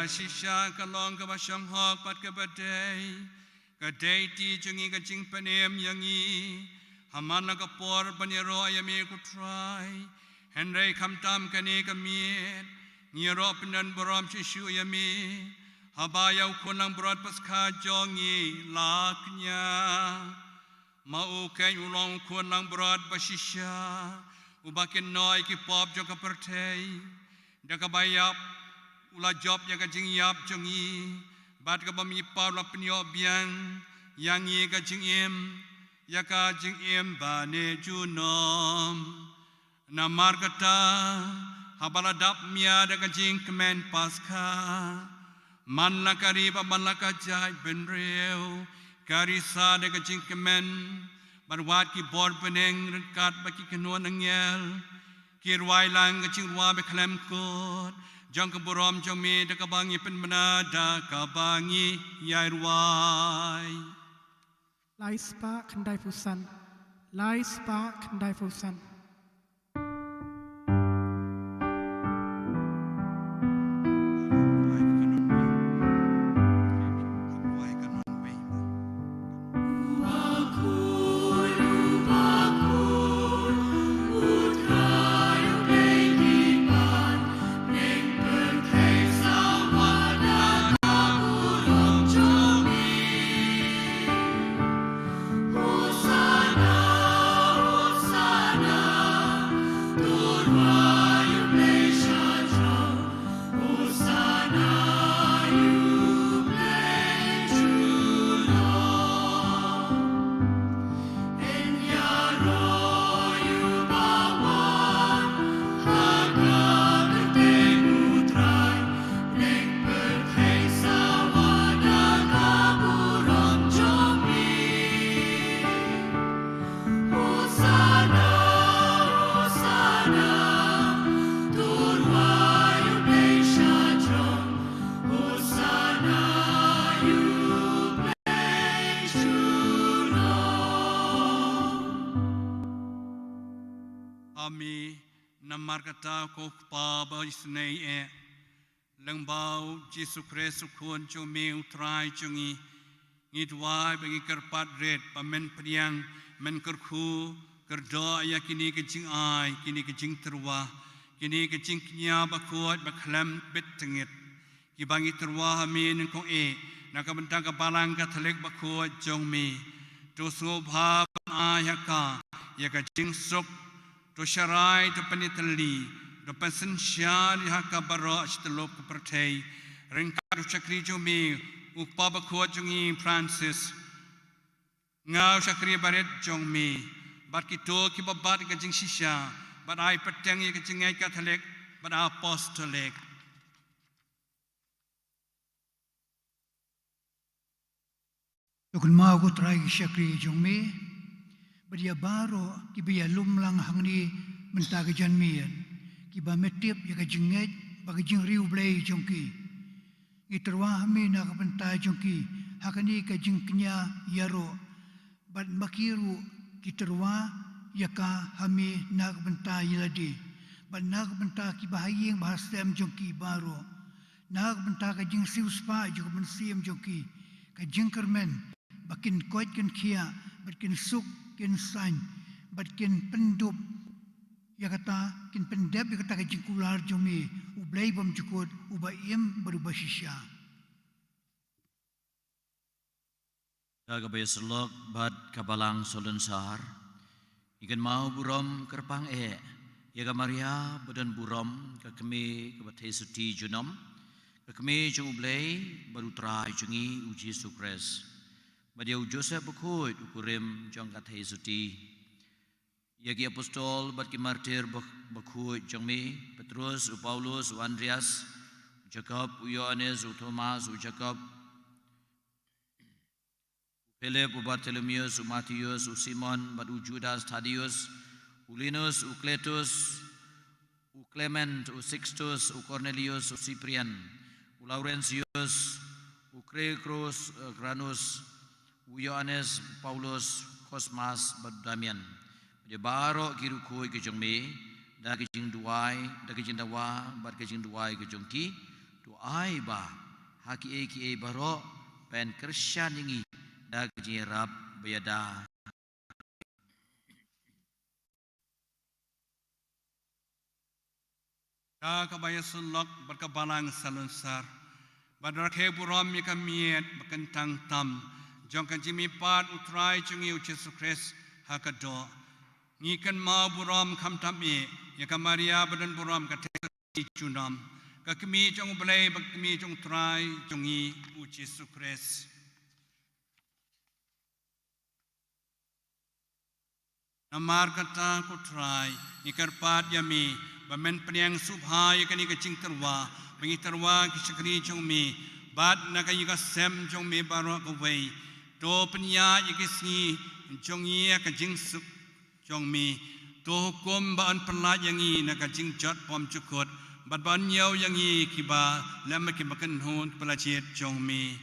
Shisha kalong ka masyang hok pat ka baday. Kaday ti jungi ka jing panem yangi. Haman na kapor panyero ayami kutray. Henry kamtam kani kamit. Ngiro pinan boram shishu ayami. Habayaw ko ng Brot Paskha jongi laknya. Maukay ulong ko ng Brot Bashisya. Ubakin noy ki pop jong kapertay. Dakabayap ula job ya kajing yap jongi. Bat ka bamipaw la penyob yang ye kajing im. Ya kajing im bane junom. Namar kata habaladap mia da kajing kemen Paskha. Man la kariba man la kajai ben reu karisa de kajing kemen barwat ki bor peneng rekat baki kenuan angel kirwai lang kajing wa be klem kot jang keburom jang me de kabangi pen menada kabangi yairwai Lai spa kendai fusan. Lai spa kendai fusan. Ami namar kata ko pa ba isnei e lengbau Jesu Kristus kun jome utrai jungi ngidwai bagi kerpat red pamen priang men kerku kerdo ya kini kecing ai kini kecing terwa kini kecing nya bakut baklam bet tengit ki bangi terwa amin ko e nakabentang kapalang katolik bakut jome to sobha ayaka ya kecing sok to syarai to penitali to pensya di haka baro astelop kepertai rengka to chakri jome upa bakut jungi Francis ngau chakri baret jome bat kito ki babat ka jing shisha bat ai peteng ye ka jingai katolik bat apostolic Tukun mau ko try chakri jongme Badia baro ki biya lumlang hangni mentaga janmian ki ba metip ya ka jinget ba ka jing riu blay jongki iterwa hami na ka pentai jongki hakani ka jingknya yaro bad makiru kiterwa yaka hami nak benta yiladi bad nak benta ki bahayeng bahasem jongki baro nak benta ka jing siuspa juga mensiam jongki ka jingkermen bakin koit ken kia bakin suk ken sain bakin pendup ya kata kin pendep ya kata ka jingkular jomi ublay bam jukut ubayem berubah sisya. Kagabay selok bad kabalang solon sahar. Ikan mau burom kerpang Yaga Maria badan burom kakemi kabatay suti junom. Kakemi jung ublay baru try jungi uji sukres. Badiau Joseph bukut ukurim jong katay suti. Yagi apostol bad ki martir bukut jongmi Petrus, Paulus, Andreas, Jacob, Yohanes, Thomas, Jacob, Philip, Bartholomeus, Matthias, Simon, Badu Judas, Thaddeus, Linus, Cletus, Clement, Sixtus, Cornelius, Cyprian, Laurentius, Crecrus, Granus, Ioannes, Paulus, Cosmas, Damian. Dia baro kiruku kejongme, dah kejing duai, dah kejing dawa, bar kejing duai kejongki, duai ba, haki ki baro pen Krisyan ingi, dah kejing rab bayada. Dah kabaya sulok berkebalang salunsar, badrakhe buram yaka miet bekentang tam, jong kejimi pat utrai jungi Yesus Kristus hakado. Ngikan mau buram kam tami yaka Maria badan buram katesi junam, kakemi jong belai bakemi jong trai jungi Yesus Kristus. Namar kata ku trai ikar pat yami bamen penyang subha yakani kecing terwa bengi terwa kisakri jong mi bad nakai ka sem jong mi baro kawai to penya yakisni jong ia kecing suk jong mi to hukum baan pelat yangi nakajing jot pom cukut bad ban yau yangi kiba lam kibakan hon pelacet jong mi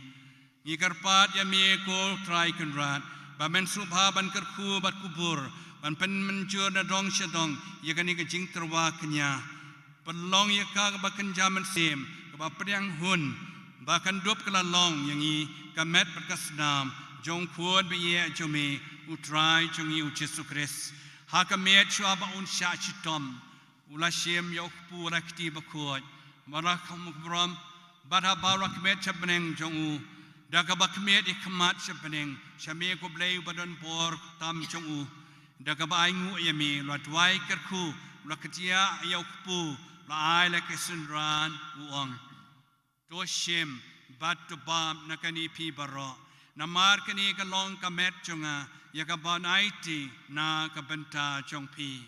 ikar pat yami ko trai kenrat bamen subha ban kerku bat kubur ban pen mencur na dong syadong yakani kecing terwa kenya pelong yaka bakan jaman sim ba priang hun bakan dop kelalong yangi kamet berkasnam jong kuat biye jomi utrai jongi Yesus Kristus hakamet chua ba un sha chitom ulashem yok pura kti bakot marakam brom bada barak met chabeneng jongu daga bakmet ikmat chabeneng shame ko blay badon por tam jongu daga baingu yami latwai kerku lakatia yokpu la ai la kesenran uang to shem bat to bam nakani pi baro namar kani kalong kamet jonga yakaban IT na kabenta jong pi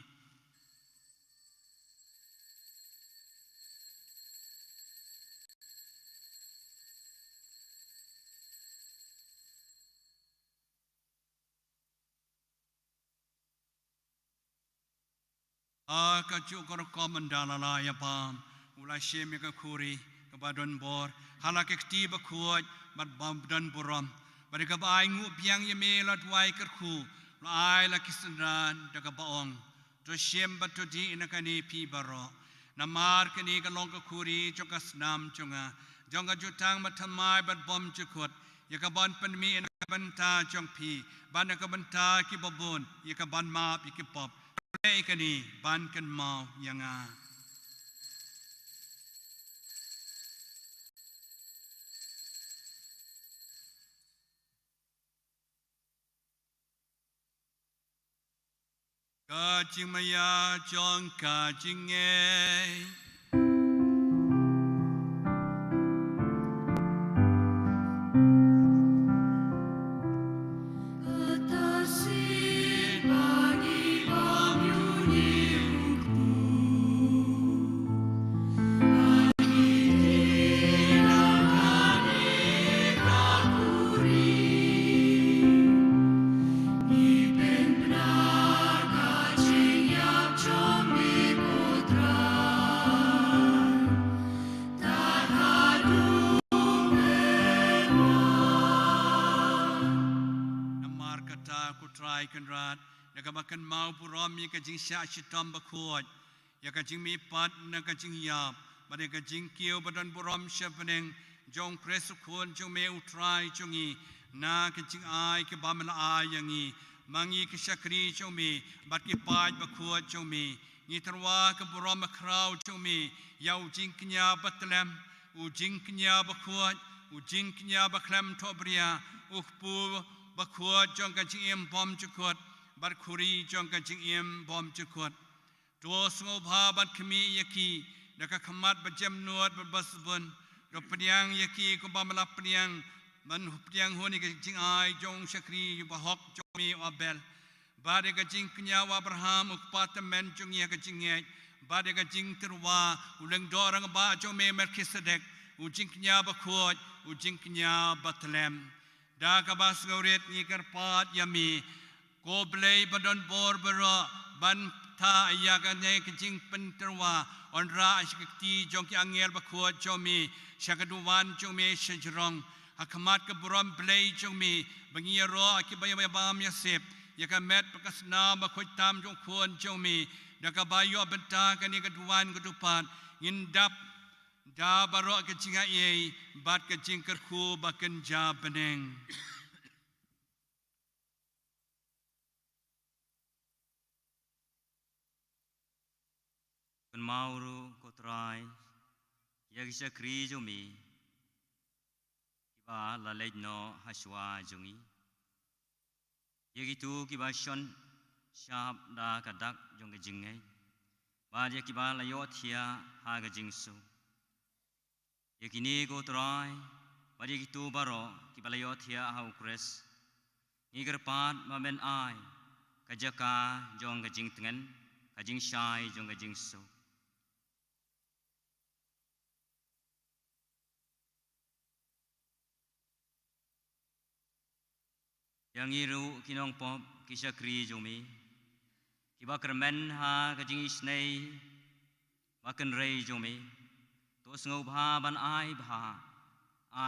kaju korkom mandala ya pam ulai shem ka khuri ka badon bor halak ekti ba khuaj bad bam dan boram bari ka bai ngu piang yeme lat wai kerku lai la kisran daga baong to shem ba to di inakani pi baro namar kani ka long ka khuri chokas nam chunga jonga jutang mathamai bad bom chukut yakaban panmi inakabanta jong pi ban nakabanta ki babon yakaban ma pi ki pop kani ban kan mau yanga ka chimaya chong ka chinge Putra ายกันรัดนักบักกันเมาปุรอมมีกระจิงชาชิตอมบะขวดยากระจิงมีปัดนักกระจิงหยาบบัดกระจิงเกี่ยวบัดนปุรอมเชฟเนงจงเพรสควรจงเมอุทรายจงอีนากระจิงอายกบามละอายยังอีมังอีกชักรีจงมีบัดกิปายบะขวดจงมีงีตรวากปุรอมคราวจงมียาวจิงกญาบัตเลมอูจิงกญาบะขวดอูจิงกญาบะเคลมทอบเรียอุกปูบะขวดจงกระจิงเอ็มบอมจุขวดบัดคุรีจงกระจิงเอ็มบอมจุขวดตัวสงบาบัดขมียากีนักขมัดบัดจำนวดบัดบัสบุนรบเปียงยากีกุบามลับเปียงมันเปียงหัวนี่กระจิงอายจงชักรีอยู่บะฮอกจงมีอับเบลบาดกระจิงกญาวาบราฮัมอุกปาตเมนจงเยกระจิงเงยบาดกระจิงตรวาอุเลงดอรังบาจงเมเมลคิสเดกอุจิงกญาบะขวดอุจิงกญาบัตเลมดากบาสกอเรตนี่กระปาดยามีโกเบลย์บัดนบอร์บระบันท่าอยากกันในกจิงเป็นตรวาอันราชกตีจงกีอังเอลบะขวดจงมีชักดูวันจงมีเชจรองหักมัดกับบรมเบลย์จงมีบังเยรอคิบายบามยาเสพอยากเม็ดประกาศนาบะขวดตามจงควรจงมีดักบายอบันตากันนี่กดูวันกดูปานยินดับดาบารอกจิงเอบัดกจิงกระคูบักกันจาบเนงคนเมารูกตรายยากิชครีจงมีกิบาละเลนอฮัชวาจงอียากิตูกิบาชนชาบดากระดักจงกจิงไงบาดยากิบาละยอเทียหากจิงสูยากินีกตรายบาดยากิตูบารอกิบาละยอเทียหาอุครสนีกระปาดมาเป็นไอกะจักาจงกจิงเต็นกจิงชายจงกจิงสูยังอีรู้กินองปอบกิชครีจงมีกิบักรเมนหากจิงอิสเนยบักกันเรยจงมีตัวสงบหาบันไอบาไอ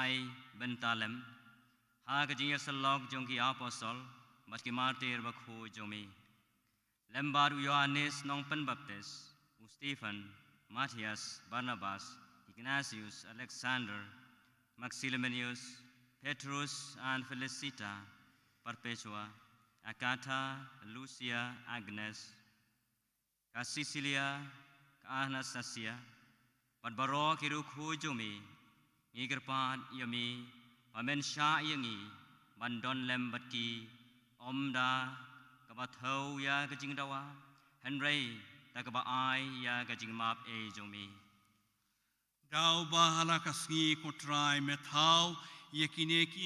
บันตาเลมหากจิงยสลอกจงกีอาปอสลบัดกิมาร์เตอร์บักฮูจงมีเลมบาร์อุยานิสนองเป็นบัพติสอุสตีฟันมาธิอัสบาร์นาบัสอิกนาซิอุสอเล็กซานเดอร์มักซิลเมนิอุสเพตรุสและเฟลิซิตาPerpetua, Agatha, Lucia, Agnes, Cecilia, Anastasia, Barbaro Kirukhu Jumi, Igerpad Yami, Pamen Sha Yangi, Bandon Lembaki, Omda, Kabathau Ya Gajingdawa, Henry, Takaba I Ya Gajingmap A Jumi. Dau bahala kasngi kotrai methau yakineki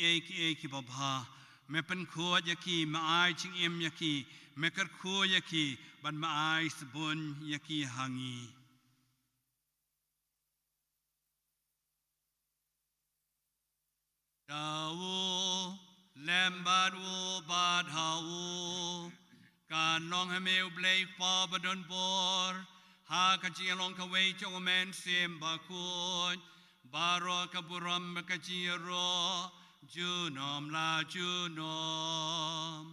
eki babha me pen khua yaki ma ai ching em yaki me kar khua yaki ban ma ai sabun yaki hangi Dau lembadu badhau kan long hameu blay fa badon bor ha kachi long kawai chong men sim bakun baro kaburam kachi ro junom la junom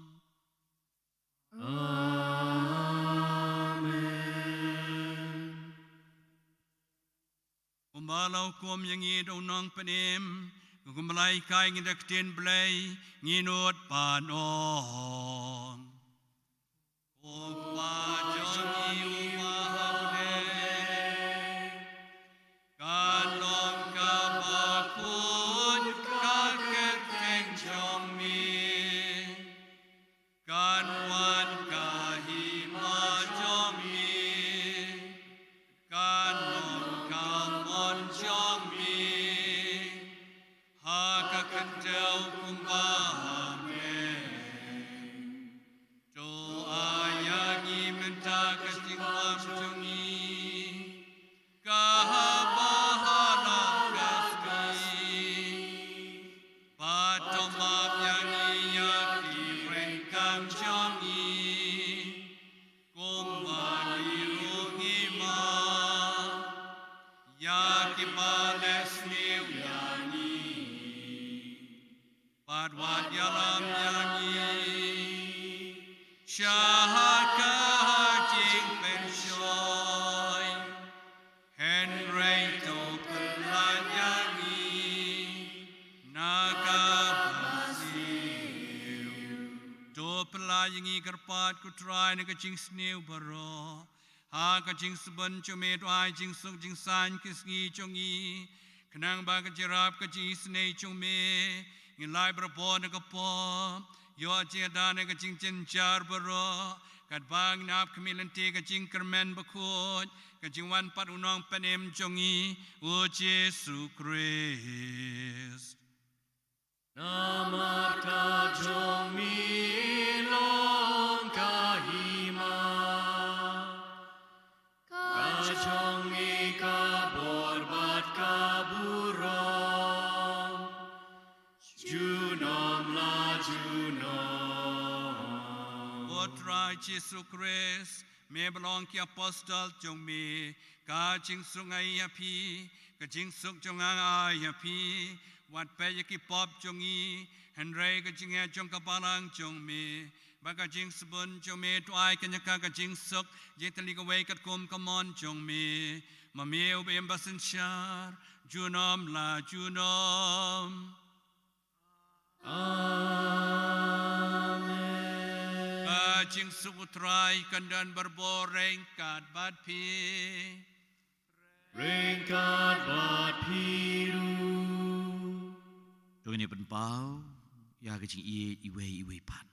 Amen Umbalau kum yang idong nong penim Kumbalai kai ngidak tin blay nginut panon Upa jongi umahane Kalong kabakun kaketeng jomi Kanwan kahima jomi Kanon kamon jomi Hakakandau kumbahame Do ayangi menta kastingwam jungi Kahabahala kaskai Patomap yangi yaki rengkam jungi Kumbani ruhima Yaki bales niu yangi Padwat yalam yangi Shaka jing pen shoy Henry to pelanyangi naga basil to pelanyangi kerpat kutrai naga jing snew baro ha ka jing saban chome to ai jing suk jing san kisngi chongi kenang ba ka jirap ka jing snei chome in lai brapo naga po yo che da naga jing chen char baro kat bang nap kemilente ka jing kermen bakut ka jing wan pat unong panem chongi o Jesu Christ Namar ka chongi long kahima ka chongi ka borbat ka burom junom la junom O try Jesu Christ me belong ki apostle chong me ka jing sungai api ka jing suk chong ai api wat pe ki pop chongi henry ka jing e chong ka palang chong me ba ka jing sabun chong me to ai ka nyaka ka jing suk je tali ka wei kat kom ka mon chong me ma me ob embassy shar junom la junom Amen ka jing suk utrai kandan berboreng kat bat pi Ringkat bat piru Rồi này bên bao, ya cái chuyện iwe pan.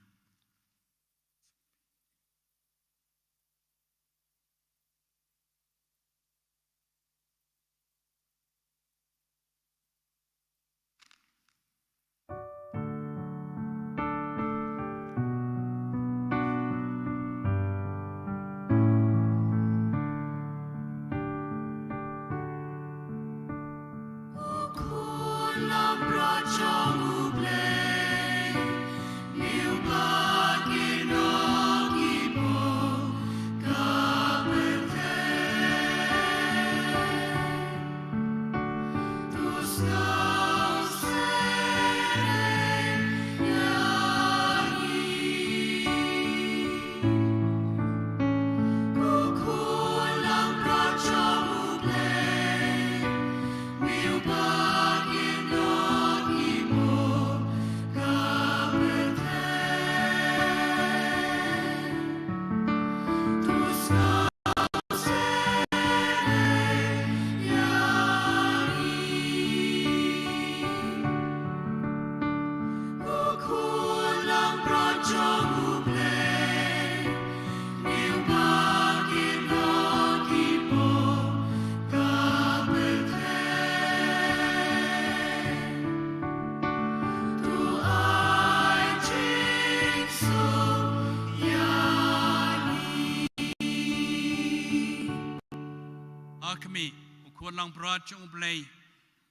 lang brat chung blay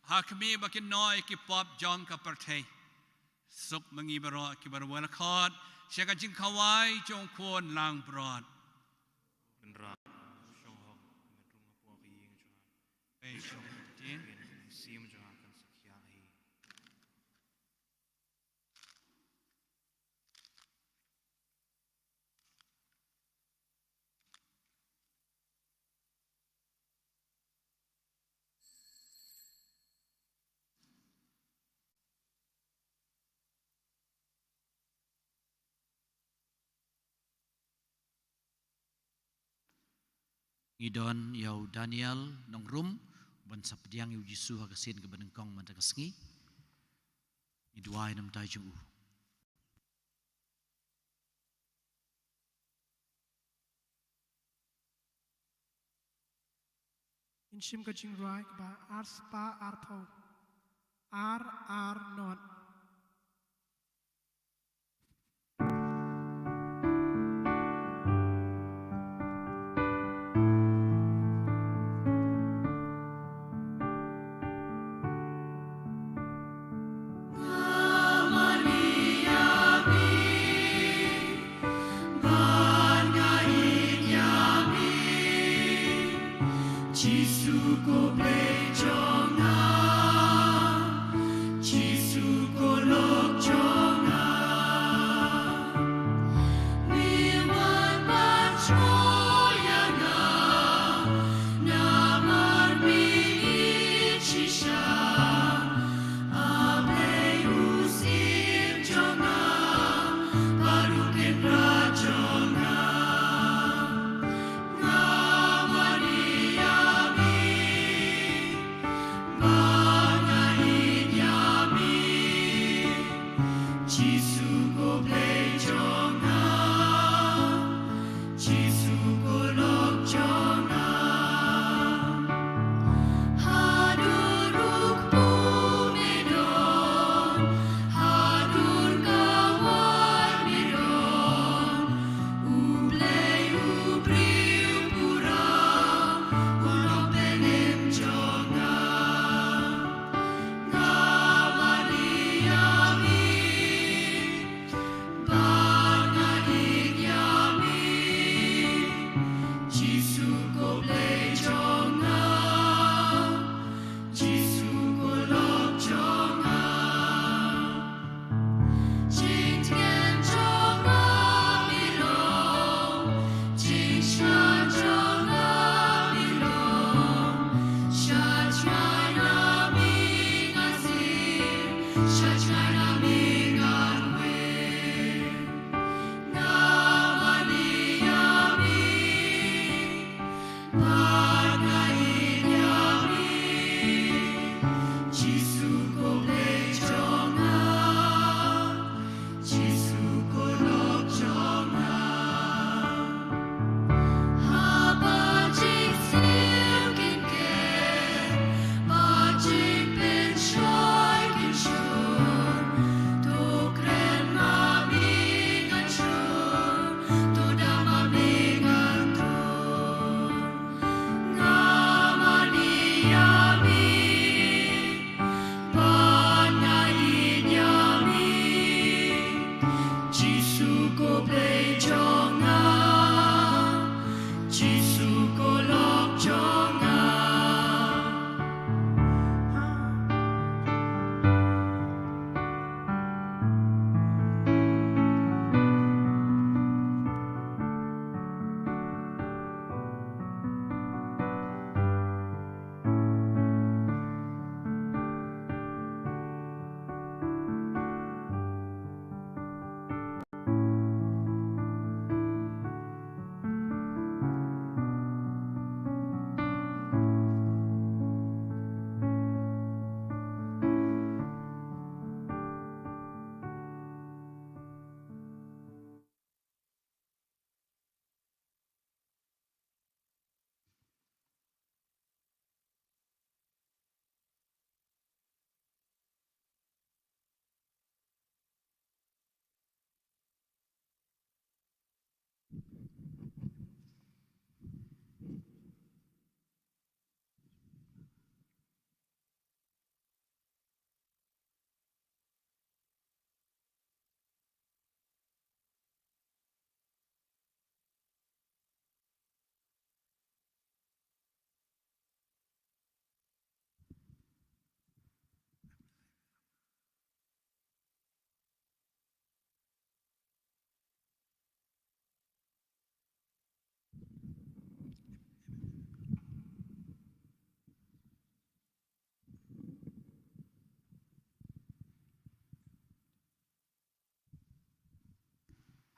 hakmi bakin noi ki pop jong ka partay suk mangi baro ki barwala khot shaka jing khawai chung khon lang brat Ra shong ho metung po ki ying chung ei shong tin sim chung kan sakya hi Idon yau Daniel nong rum ban sapdiang yu Yesu hakasin ke benengkong man takasngi idwai nam tai chung u Inshim ka jing ruai ba ar spa ar pau ar not We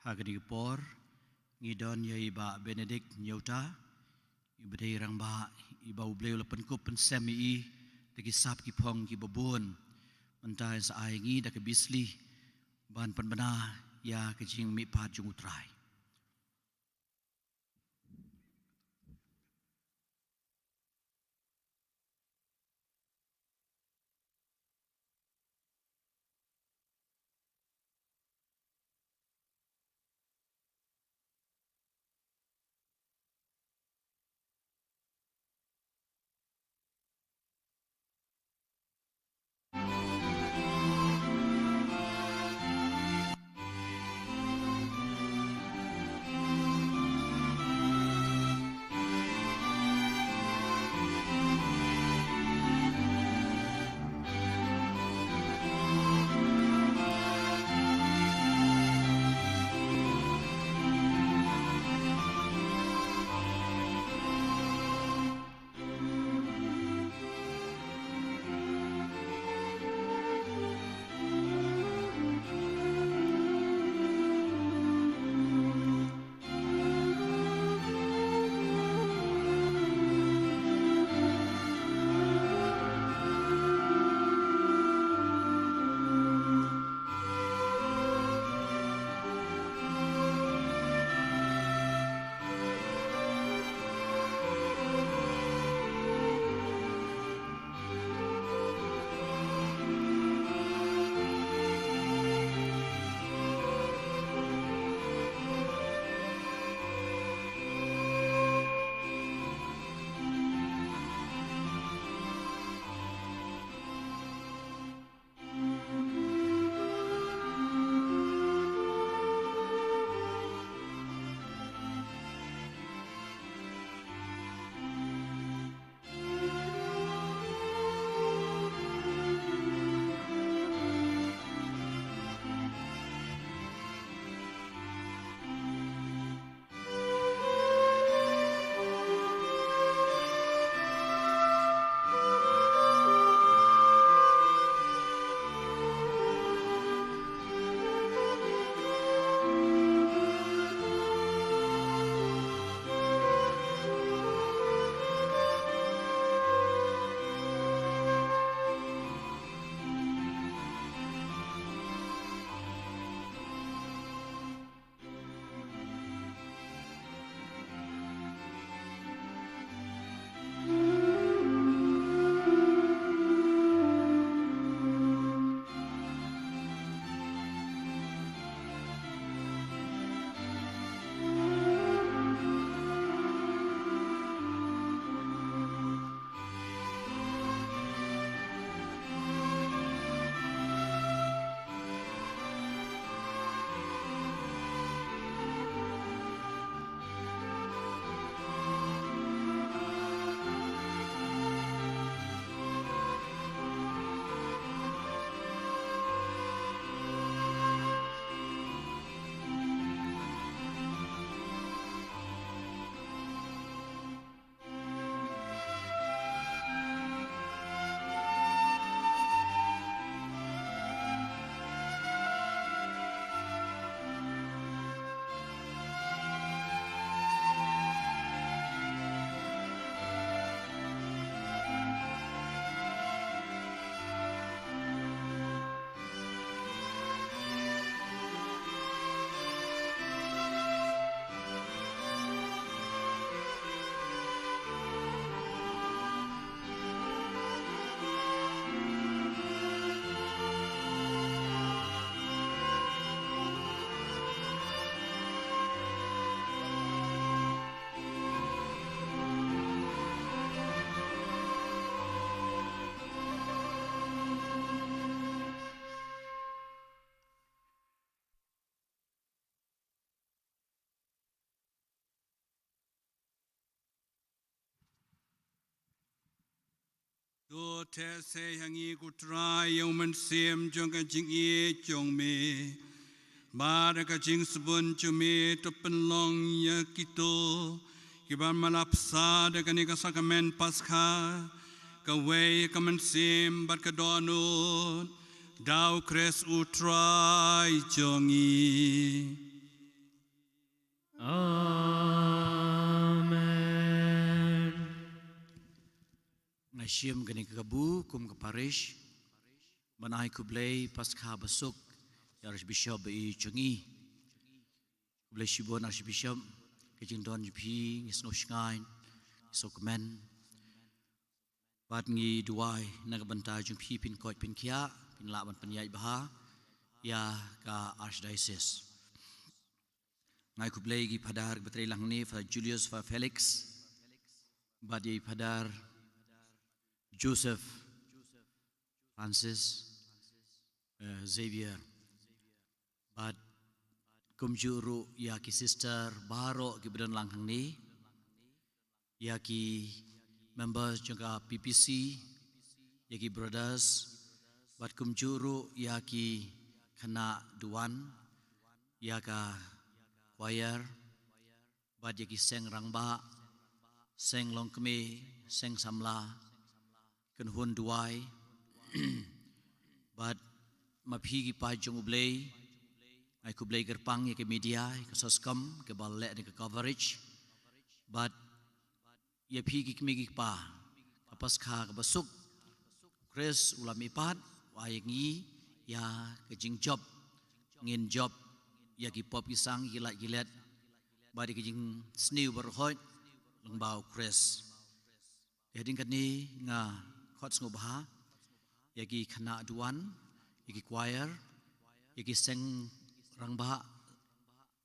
hagani por ngidon ya iba Benedict nyauta iba dei rang ba iba ubleu lapan ko pen semi tegi sap ki pong ki babon mentai sa ai ngi da ke bisli ban pan bana ya ke jing mi pat jung utrai. Do te se hangi kutrai yang men sim jong ka jing ye jong me ba ka jing subun chume to pen long ya kito ki ban malapsa de ka ni ka sakamen paskha ka we ka men sim bat ka donu dau kres utrai jongi Amen. Ngasyim gani kabu kum ke parish. Manai kublai Paskha besuk ya Archbishop i Chungi. Kublai Shibon Archbishop kejing don jupi ngisno shngai sokmen. Bat ngi duai nagabanta jupi pin koi pin kia pin laban penyai baha ya ka Archdiocese. Ngai kublai gi padar betri lang ni fa Julius fa Felix. Bat i padar Joseph Francis Xavier but kumjuru ya ki sister baro ki bedan langhang ni ya ki members juga PPC ya ki brothers but kumjuru ya ki khana duan ya ka choir but ya ki seng rangba seng longkme seng samla kan hun duai but maphi ki pa jong ublay ai kublay gerpang ya ke media ke soskam ke balle ni ke coverage but ya phi ki megi pa Paskha ke besuk Chris ulam ipat wa ngi ya ke jing job ngin job ya ki pop isang gilat gilat ba di ke jing sniu berhoi lengbau Chris ya ding kan ni nga khots ngobha yagi khana duan yagi choir yagi seng rangba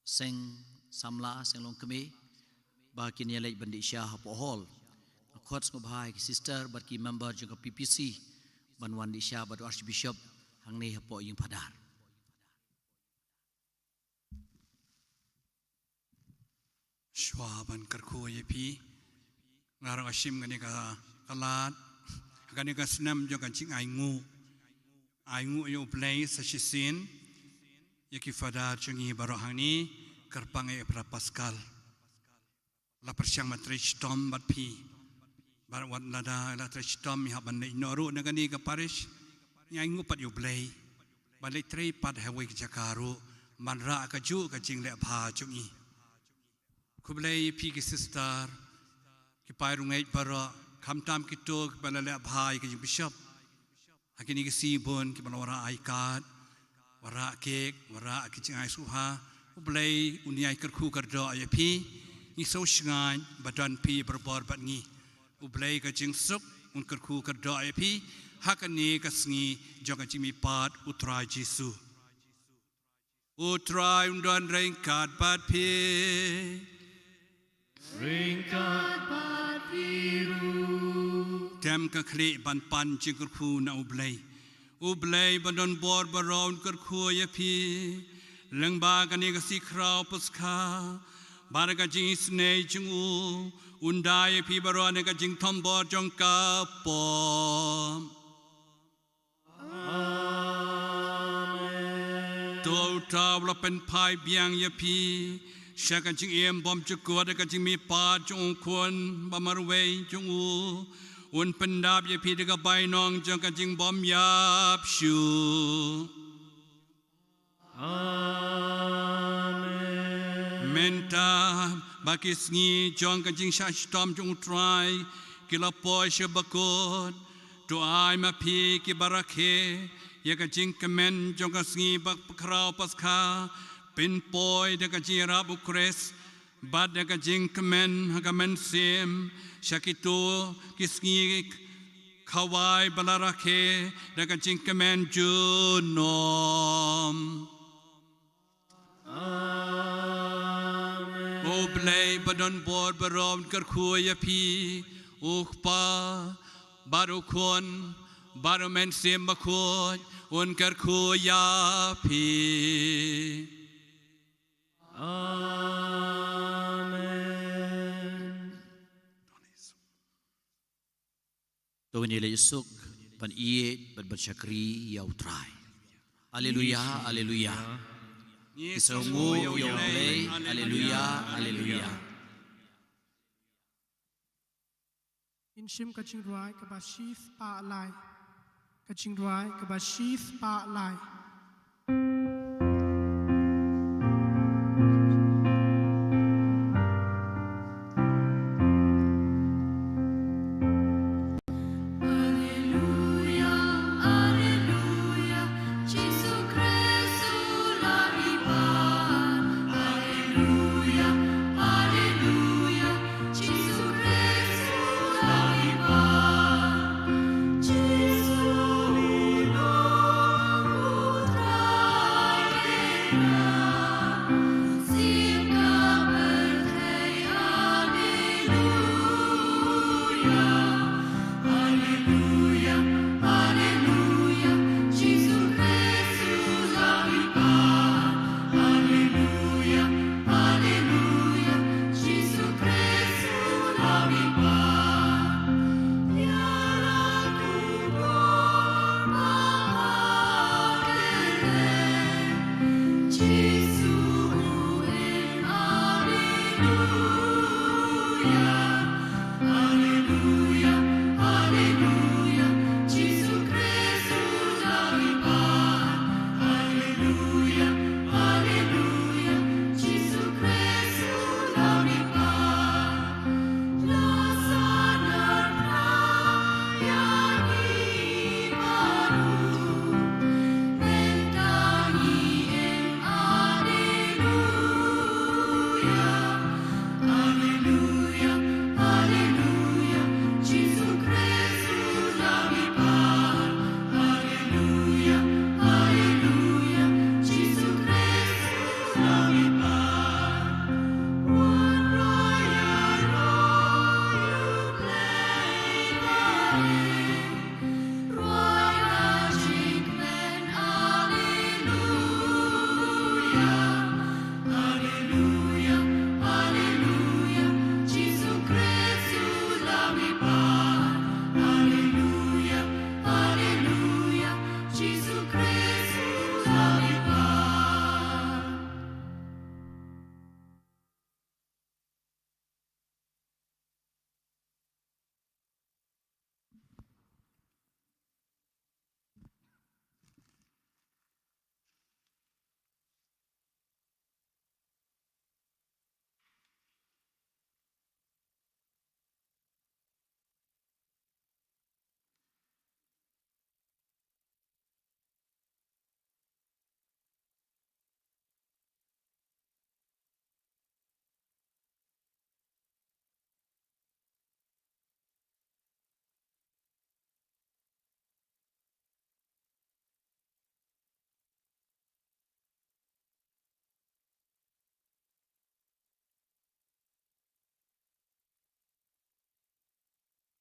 seng samla seng longkeme ba kin yalai bandi sya hapo hol khots ngobha yagi sister bat ki member juga PPC banwan di sya bat Archbishop hang ni hapo yung padar Shwaban karko yepi ngarang asim ngani ka kalat ngani ka snam jo kan ching aingu yo play sasisin yaki fada chungi barohani karpange pra Pascal la persyang matrich tom bat pi bar wat lada la trich tom mi haban nei noru ngani ka parish aingu pat yo play balai trei pat hawi jakaru manra ka ju ka ching le pha chungi kublai pi ki sister ki pairungai para kamtam kito balale bhai ki bishop hakini ki sibon ki banawara aikat wara kek wara ki chingai suha ublai uniai kerku kerdo ayapi ni so shngai badan pi berbor batngi ublai ka jingsuk un kerku kerdo ayapi hakani ka sngi joga jimi pat utrai Jesu utrai undan rengkat bat pi Ringkat bat biru Tem ka kli ban pan jing kerku na ublay bandon bor baron kerku ya pi lengba kani ka si krau Paskha baraka jing snei jungu undai pi baron ka jing tombor jong ka pom Amen To tawla pen pai biang ya pi Shaka jing em bom chukua ka jing mi pa jong kun bamarwei jungu un pendap ye pi dega bainong jong ka jing bom yap shu Amen Menta bakis ngi jong ka jing shash tom jong try kila po shabakot to ai ma pi ki barake ye ka jing kemen jong ka sngi bak krau Paskha pin poi de ka jira bukres bad de ka jing kemen hagamen sim shakito kisngi kawai balarake de ka jing kemen junom Amen Oblay badon bor barom kerku ya pi ukpa barukon barumen sim bakot un kerku ya pi Amen. Tuhan Yesus Yesuk pan iet ban bersyakri ya utrai. Haleluya, haleluya. Isungu yo play, haleluya, haleluya. Inshim kaching ruai kabashif pa lai. Kaching ruai kabashif pa lai.